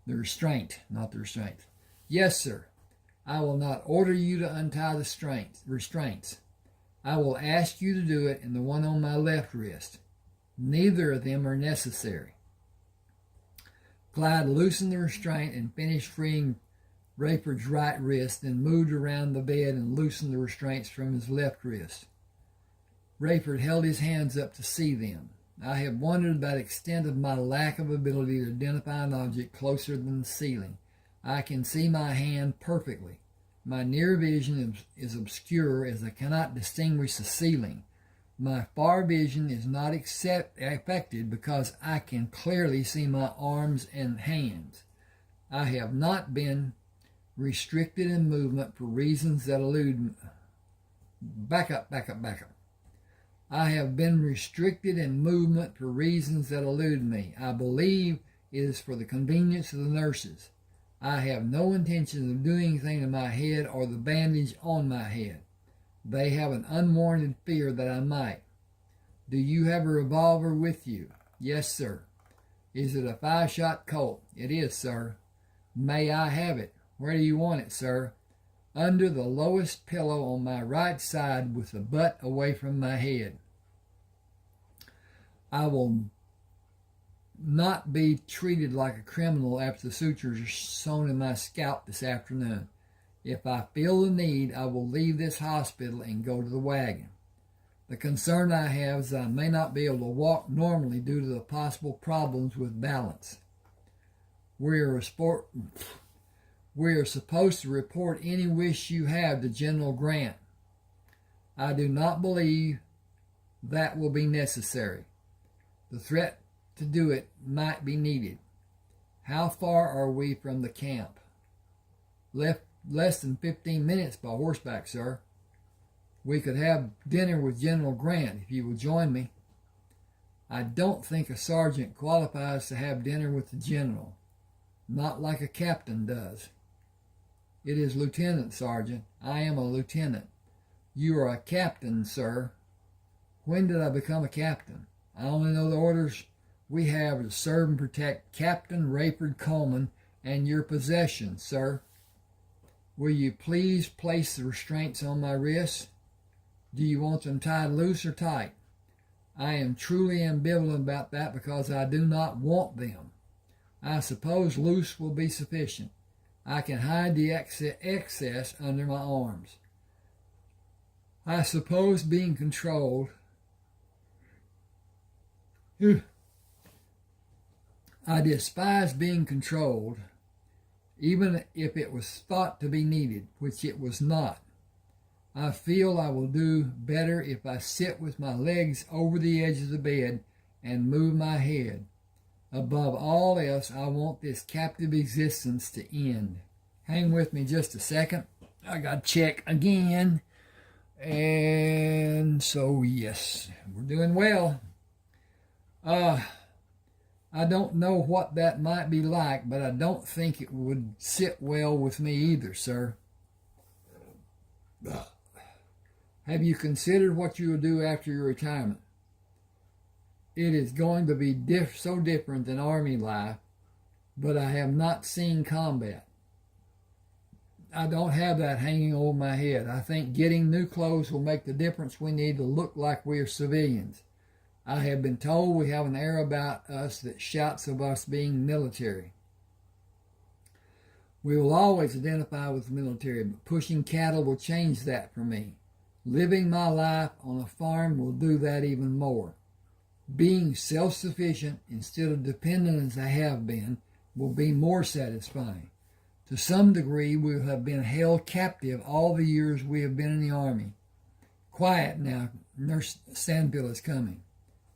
The restraint, not the restraint. Yes, sir. I will not order you to untie the restraints. I will ask you to do it in the one on my left wrist. Neither of them are necessary. Clyde loosened the restraint and finished freeing Rayford's right wrist, then moved around the bed and loosened the restraints from his left wrist. Rayford held his hands up to see them. I have wondered about the extent of my lack of ability to identify an object closer than the ceiling. I can see my hand perfectly. My near vision is obscure as I cannot distinguish the ceiling. My far vision is not affected because I can clearly see my arms and hands. I have not been restricted in movement for reasons that elude me. Back up. I have been restricted in movement for reasons that elude me. I believe it is for the convenience of the nurses. I have no intention of doing anything to my head or the bandage on my head. They have an unwarranted fear that I might. Do you have a revolver with you? Yes, sir. Is it a 5-shot Colt? It is, sir. May I have it? Where do you want it, sir? Under the lowest pillow on my right side with the butt away from my head. I will not be treated like a criminal after the sutures are sewn in my scalp this afternoon. If I feel the need, I will leave this hospital and go to the wagon. The concern I have is that I may not be able to walk normally due to the possible problems with balance. We are supposed to report any wish you have to General Grant. I do not believe that will be necessary. The threat to do it might be needed. How far are we from the camp? Less than 15 minutes by horseback, sir. We could have dinner with General Grant if you will join me. I don't think a sergeant qualifies to have dinner with the general. Not like a captain does. It is lieutenant, sergeant. I am a lieutenant. You are a captain, sir. When did I become a captain? I only know the orders we have to serve and protect Captain Rayford Coleman and your possessions, sir. Will you please place the restraints on my wrists? Do you want them tied loose or tight? I am truly ambivalent about that because I do not want them. I suppose loose will be sufficient. I can hide the excess under my arms. I suppose being controlled. I despise being controlled, even if it was thought to be needed, which it was not. I feel I will do better if I sit with my legs over the edge of the bed and move my head. Above all else, I want this captive existence to end. Hang with me just a second. I got to check again. And so, yes, we're doing well. I don't know what that might be like, but I don't think it would sit well with me either, sir. Have you considered what you will do after your retirement? It is going to be so different than Army life, but I have not seen combat. I don't have that hanging over my head. I think getting new clothes will make the difference we need to look like we are civilians. I have been told we have an air about us that shouts of us being military. We will always identify with the military, but pushing cattle will change that for me. Living my life on a farm will do that even more. Being self-sufficient instead of dependent as I have been will be more satisfying. To some degree, we have been held captive all the years we have been in the Army. Quiet now, Nurse Stanfield is coming.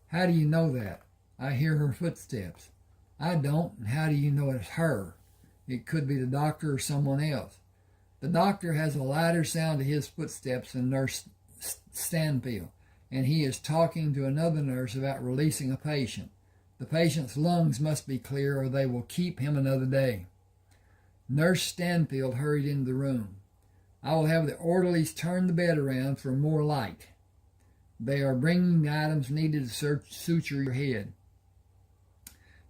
How do you know that? I hear her footsteps. I don't, and how do you know it's her? It could be the doctor or someone else. The doctor has a lighter sound to his footsteps than Nurse Stanfield, and he is talking to another nurse about releasing a patient. The patient's lungs must be clear or they will keep him another day. Nurse Stanfield hurried into the room. I will have the orderlies turn the bed around for more light. They are bringing the items needed to suture your head.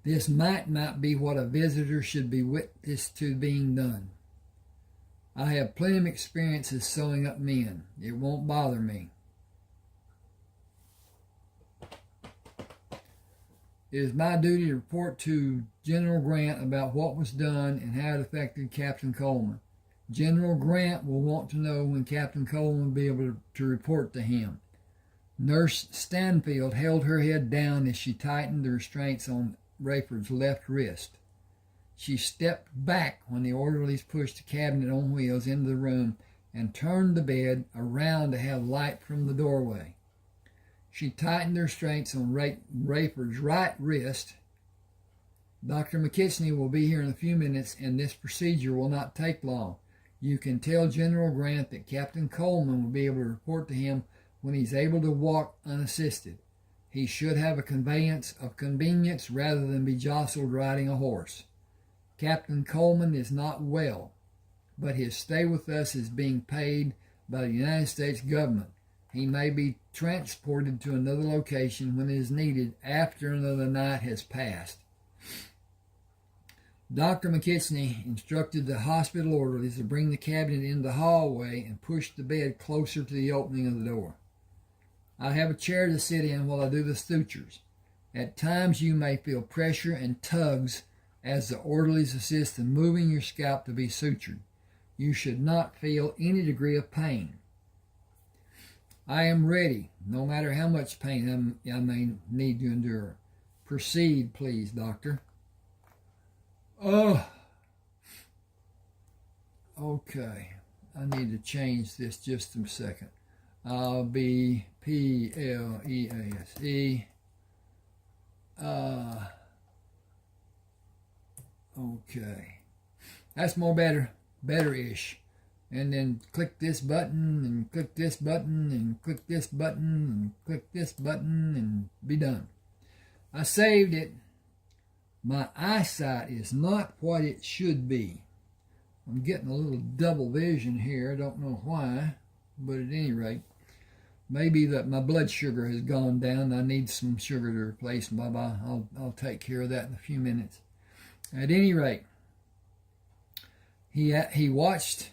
This might not be what a visitor should be witness to being done. I have plenty of experiences sewing up men. It won't bother me. It is my duty to report to General Grant about what was done and how it affected Captain Coleman. General Grant will want to know when Captain Coleman will be able to report to him. Nurse Stanfield held her head down as she tightened the restraints on Rayford's left wrist. She stepped back when the orderlies pushed the cabinet on wheels into the room and turned the bed around to have light from the doorway. She tightened the restraints on Rayford's right wrist. Dr. McKitchney will be here in a few minutes, and this procedure will not take long. You can tell General Grant that Captain Coleman will be able to report to him when he's able to walk unassisted. He should have a conveyance of convenience rather than be jostled riding a horse. Captain Coleman is not well, but his stay with us is being paid by the United States government. He may be transported to another location when it is needed after another night has passed. Dr. McKitchney instructed the hospital orderlies to bring the cabinet into the hallway and push the bed closer to the opening of the door. I have a chair to sit in while I do the sutures. At times you may feel pressure and tugs as the orderlies assist in moving your scalp to be sutured. You should not feel any degree of pain. I am ready, no matter how much pain I may need to endure. Proceed, please, doctor. Oh, okay. I need to change this just a second. I'll be P-L-E-A-S-E. Okay. That's more better-ish. And then click this button, and click this button, and click this button, and click this button, and be done. I saved it. My eyesight is not what it should be. I'm getting a little double vision here. I don't know why, but at any rate, maybe that my blood sugar has gone down. I need some sugar to replace. Bye-bye. I'll take care of that in a few minutes. At any rate, he watched.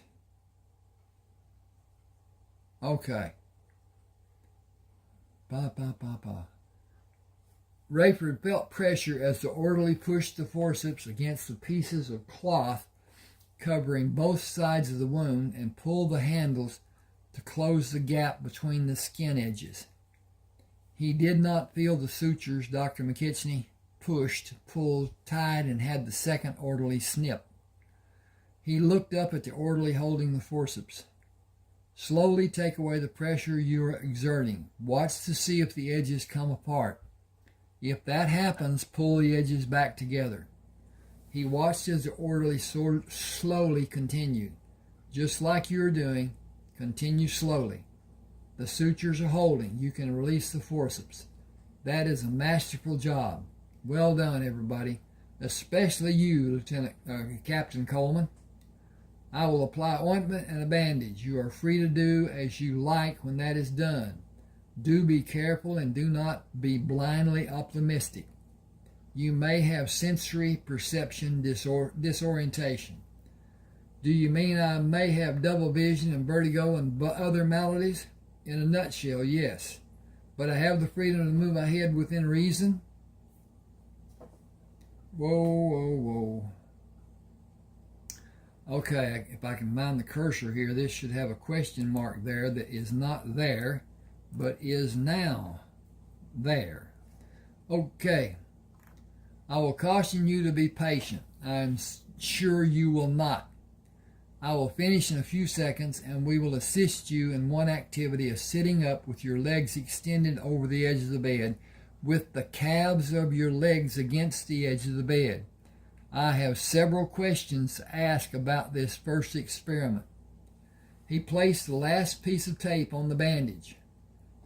Okay. Rayford felt pressure as the orderly pushed the forceps against the pieces of cloth covering both sides of the wound and pulled the handles to close the gap between the skin edges. He did not feel the sutures Dr. McKitchney pushed, pulled, tied, and had the second orderly snip. He looked up at the orderly holding the forceps. Slowly take away the pressure you are exerting. Watch to see if the edges come apart. If that happens, pull the edges back together. He watched as the orderly slowly continued. Just like you are doing, continue slowly. The sutures are holding. You can release the forceps. That is a masterful job. Well done, everybody, especially you, Captain Coleman. I will apply ointment and a bandage. You are free to do as you like when that is done. Do be careful and do not be blindly optimistic. You may have sensory perception disorientation. Do you mean I may have double vision and vertigo and other maladies? In a nutshell, yes. But I have the freedom to move my head within reason. Whoa. Okay, if I can mind the cursor here, this should have a question mark there that is not there, but is now there. Okay. I will caution you to be patient. I am sure you will not. I will finish in a few seconds, and we will assist you in one activity of sitting up with your legs extended over the edge of the bed, with the calves of your legs against the edge of the bed. I have several questions to ask about this first experiment. He placed the last piece of tape on the bandage.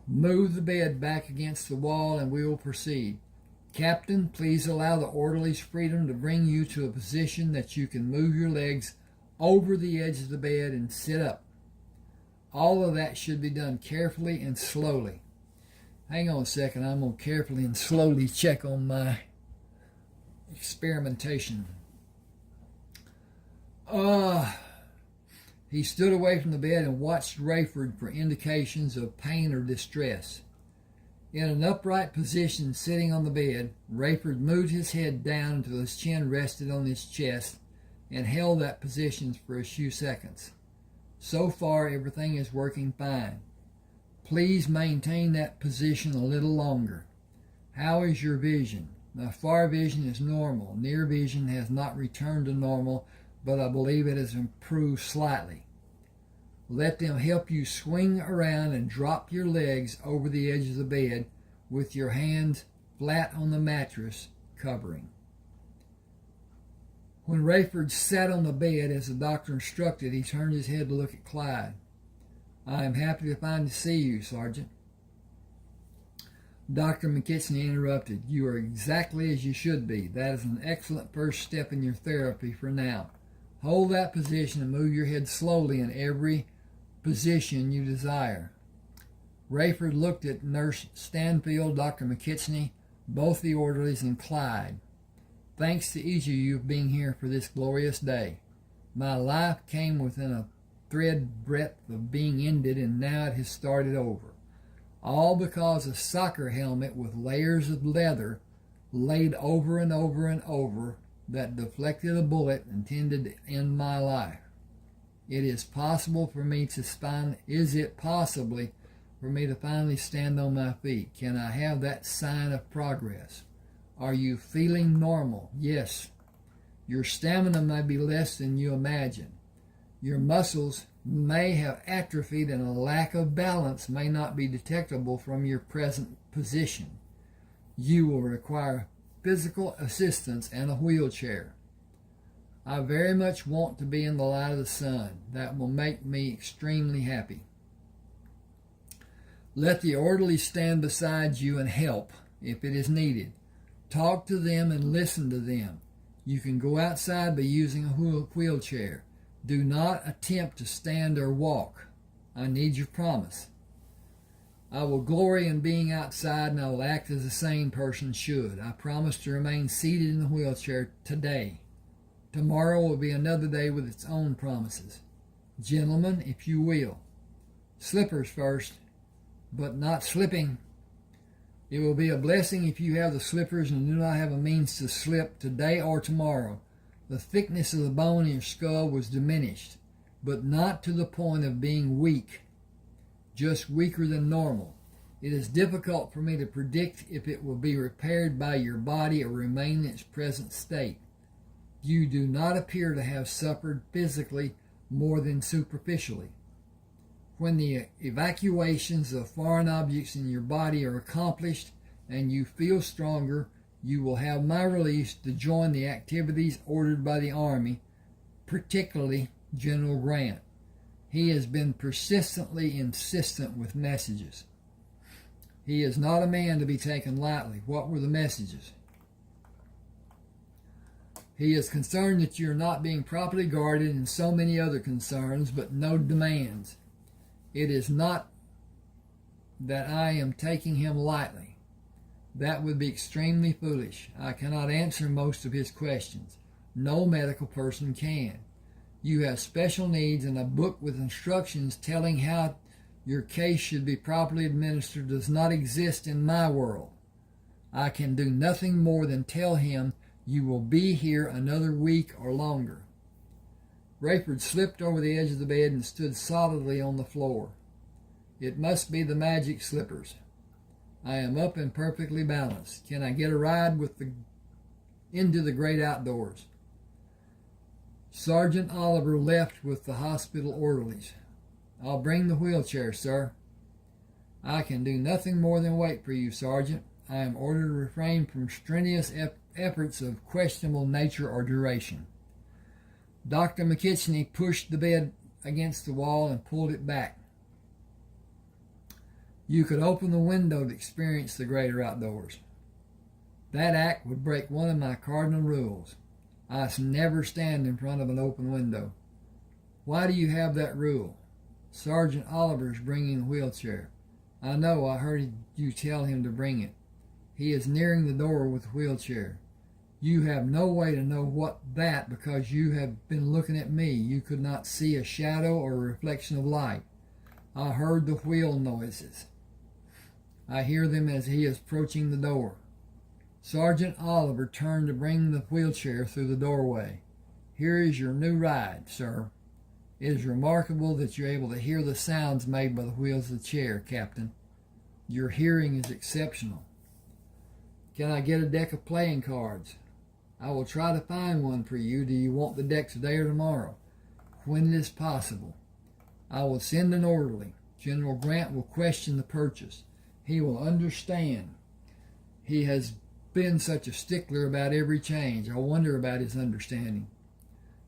Move the bed back against the wall and we will proceed. Captain, please allow the orderly's freedom to bring you to a position that you can move your legs over the edge of the bed and sit up. All of that should be done carefully and slowly. Hang on a second, I'm going to carefully and slowly check on my experimentation. He stood away from the bed and watched Rayford for indications of pain or distress. In an upright position sitting on the bed, Rayford moved his head down until his chin rested on his chest and held that position for a few seconds. So far, everything is working fine. Please maintain that position a little longer. How is your vision? My far vision is normal. Near vision has not returned to normal, but I believe it has improved slightly. Let them help you swing around and drop your legs over the edge of the bed with your hands flat on the mattress covering. When Rayford sat on the bed as the doctor instructed, he turned his head to look at Clyde. I am happy to see you, Sergeant. Dr. McKitchney interrupted. You are exactly as you should be. That is an excellent first step in your therapy for now. Hold that position and move your head slowly in every position you desire. Rayford looked at Nurse Stanfield, Dr. McKitchney, both the orderlies, and Clyde. Thanks to each of you for being here for this glorious day. My life came within a thread breadth of being ended, and now it has started over. All because a soccer helmet with layers of leather laid over and over and over that deflected a bullet intended to end my life. Is it possible for me to finally stand on my feet? Can I have that sign of progress? Are you feeling normal? Yes. Your stamina may be less than you imagine. Your muscles may have atrophied and a lack of balance may not be detectable from your present position. You will require physical assistance and a wheelchair. I very much want to be in the light of the sun. That will make me extremely happy. Let the orderly stand beside you and help if it is needed. Talk to them and listen to them. You can go outside by using a wheelchair. Do not attempt to stand or walk. I need your promise. I will glory in being outside, and I will act as a sane person should. I promise to remain seated in the wheelchair today. Tomorrow will be another day with its own promises. Gentlemen, if you will. Slippers first, but not slipping. It will be a blessing if you have the slippers and do not have a means to slip today or tomorrow. The thickness of the bone in your skull was diminished, but not to the point of being weak. just weaker than normal. It is difficult for me to predict if it will be repaired by your body or remain in its present state. You do not appear to have suffered physically more than superficially. When the evacuations of foreign objects in your body are accomplished and you feel stronger, you will have my release to join the activities ordered by the Army, particularly General Grant. He has been persistently insistent with messages. He is not a man to be taken lightly. What were the messages? He is concerned that you are not being properly guarded and so many other concerns, but no demands. It is not that I am taking him lightly. That would be extremely foolish. I cannot answer most of his questions. No medical person can. You have special needs, and a book with instructions telling how your case should be properly administered does not exist in my world. I can do nothing more than tell him you will be here another week or longer. Rayford slipped over the edge of the bed and stood solidly on the floor. It must be the magic slippers. I am up and perfectly balanced. Can I get a ride into the great outdoors? Sergeant Oliver left with the hospital orderlies. I'll bring the wheelchair, sir. I can do nothing more than wait for you, Sergeant. I am ordered to refrain from strenuous efforts of questionable nature or duration. Dr. McKitchney pushed the bed against the wall and pulled it back. You could open the window to experience the greater outdoors. That act would break one of my cardinal rules. I never stand in front of an open window. Why do you have that rule? Sergeant Oliver's bringing the wheelchair. I know, I heard you tell him to bring it. He is nearing the door with the wheelchair. You have no way to know what that because you have been looking at me. You could not see a shadow or a reflection of light. I heard the wheel noises. I hear them as he is approaching the door. Sergeant Oliver turned to bring the wheelchair through the doorway. Here is your new ride, sir. It is remarkable that you're able to hear the sounds made by the wheels of the chair, Captain. Your hearing is exceptional. Can I get a deck of playing cards? I will try to find one for you. Do you want the deck today or tomorrow? When it is possible. I will send an orderly. General Grant will question the purchase. He will understand. He has been such a stickler about every change. I wonder about his understanding.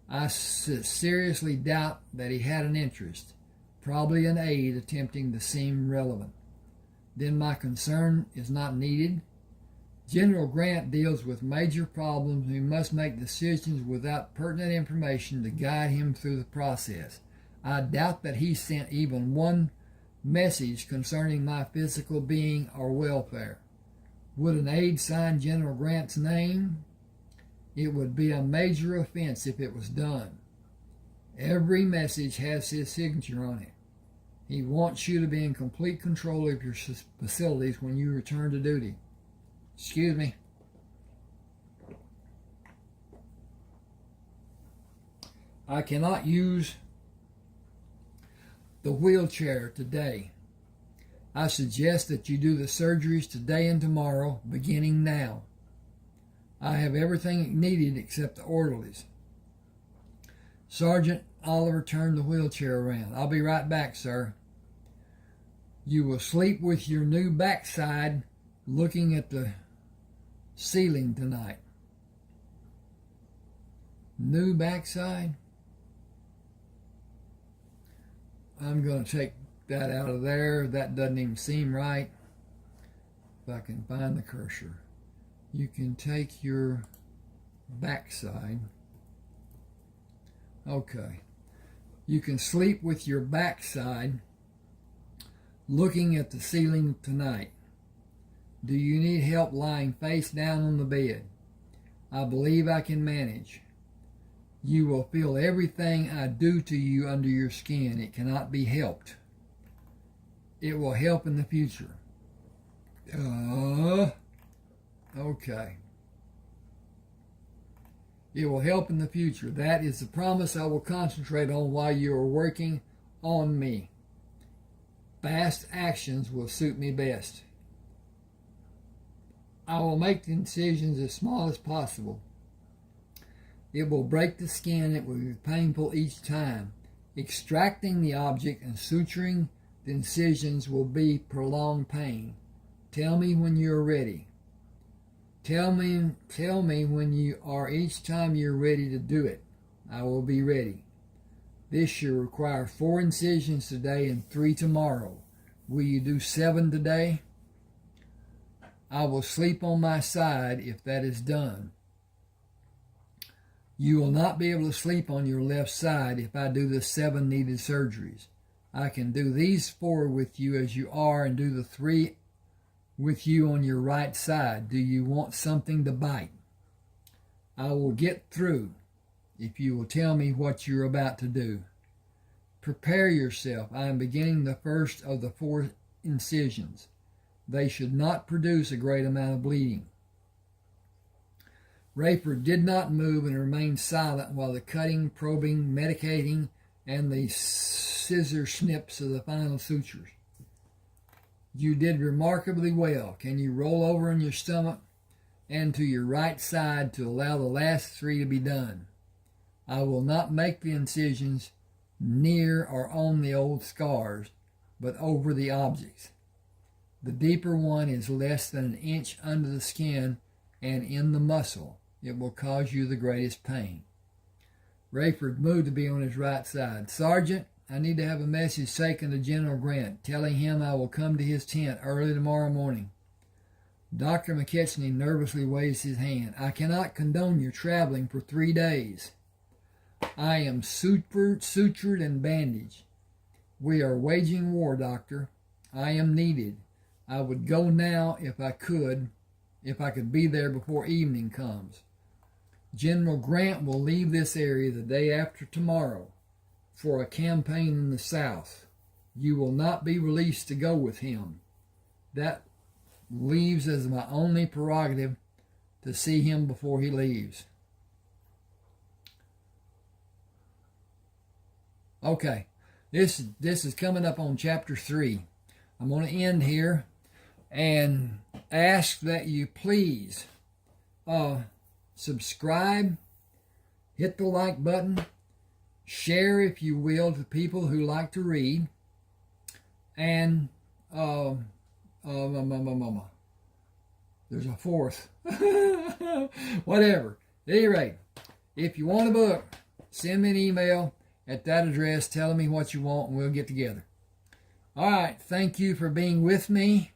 I seriously doubt that he had an interest, probably an aide attempting to seem relevant. Then my concern is not needed. General Grant deals with major problems. He must make decisions without pertinent information to guide him through the process. I doubt that he sent even one message concerning my physical being or welfare. Would an aide sign General Grant's name? It would be a major offense if it was done. Every message has his signature on it. He wants you to be in complete control of your facilities when you return to duty. Excuse me. I cannot use the wheelchair today. I suggest that you do the surgeries today and tomorrow, beginning now. I have everything needed except the orderlies. Sergeant Oliver turned the wheelchair around. I'll be right back, sir. You will sleep with your new backside looking at the ceiling tonight. New backside? I'm going to take that out of there. That doesn't even seem right. If I can find the cursor. You can take your backside. Okay. You can sleep with your backside looking at the ceiling tonight. Do you need help lying face down on the bed? I believe I can manage. You will feel everything I do to you under your skin. It cannot be helped. It will help in the future. Okay. It will help in the future. That is the promise I will concentrate on while you are working on me. Fast actions will suit me best. I will make the incisions as small as possible. It will break the skin. It will be painful each time. Extracting the object and suturing the incisions will be prolonged pain. Tell me when you're ready. Tell me when you are each time you're ready to do it. I will be ready. This should require 4 incisions today and 3 tomorrow. Will you do 7 today? I will sleep on my side if that is done. You will not be able to sleep on your left side if I do the 7 needed surgeries. I can do these 4 with you as you are and do the 3 with you on your right side. Do you want something to bite? I will get through if you will tell me what you're about to do. Prepare yourself. I am beginning the first of the 4 incisions. They should not produce a great amount of bleeding. Rayford did not move and remained silent while the cutting, probing, medicating, and the scissor snips of the final sutures. You did remarkably well. Can you roll over on your stomach and to your right side to allow the last 3 to be done? I will not make the incisions near or on the old scars, but over the objects. The deeper one is less than an inch under the skin and in the muscle. It will cause you the greatest pain. Rayford moved to be on his right side. Sergeant, I need to have a message taken to General Grant, telling him I will come to his tent early tomorrow morning. Dr. McKechnie nervously waves his hand. I cannot condone your traveling for 3 days. I am sutured and bandaged. We are waging war, Doctor. I am needed. I would go now if I could be there before evening comes. General Grant will leave this area the day after tomorrow for a campaign in the South. You will not be released to go with him. That leaves as my only prerogative to see him before he leaves. Okay, this is coming up on chapter 3. I'm going to end here and ask that you please subscribe, hit the like button, share if you will to people who like to read, and there's a fourth. Whatever. At any rate, if you want a book, send me an email at that address telling me what you want and we'll get together. All right, thank you for being with me.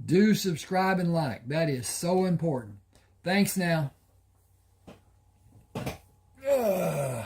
Do subscribe and like. That is so important. Thanks now. Ugh.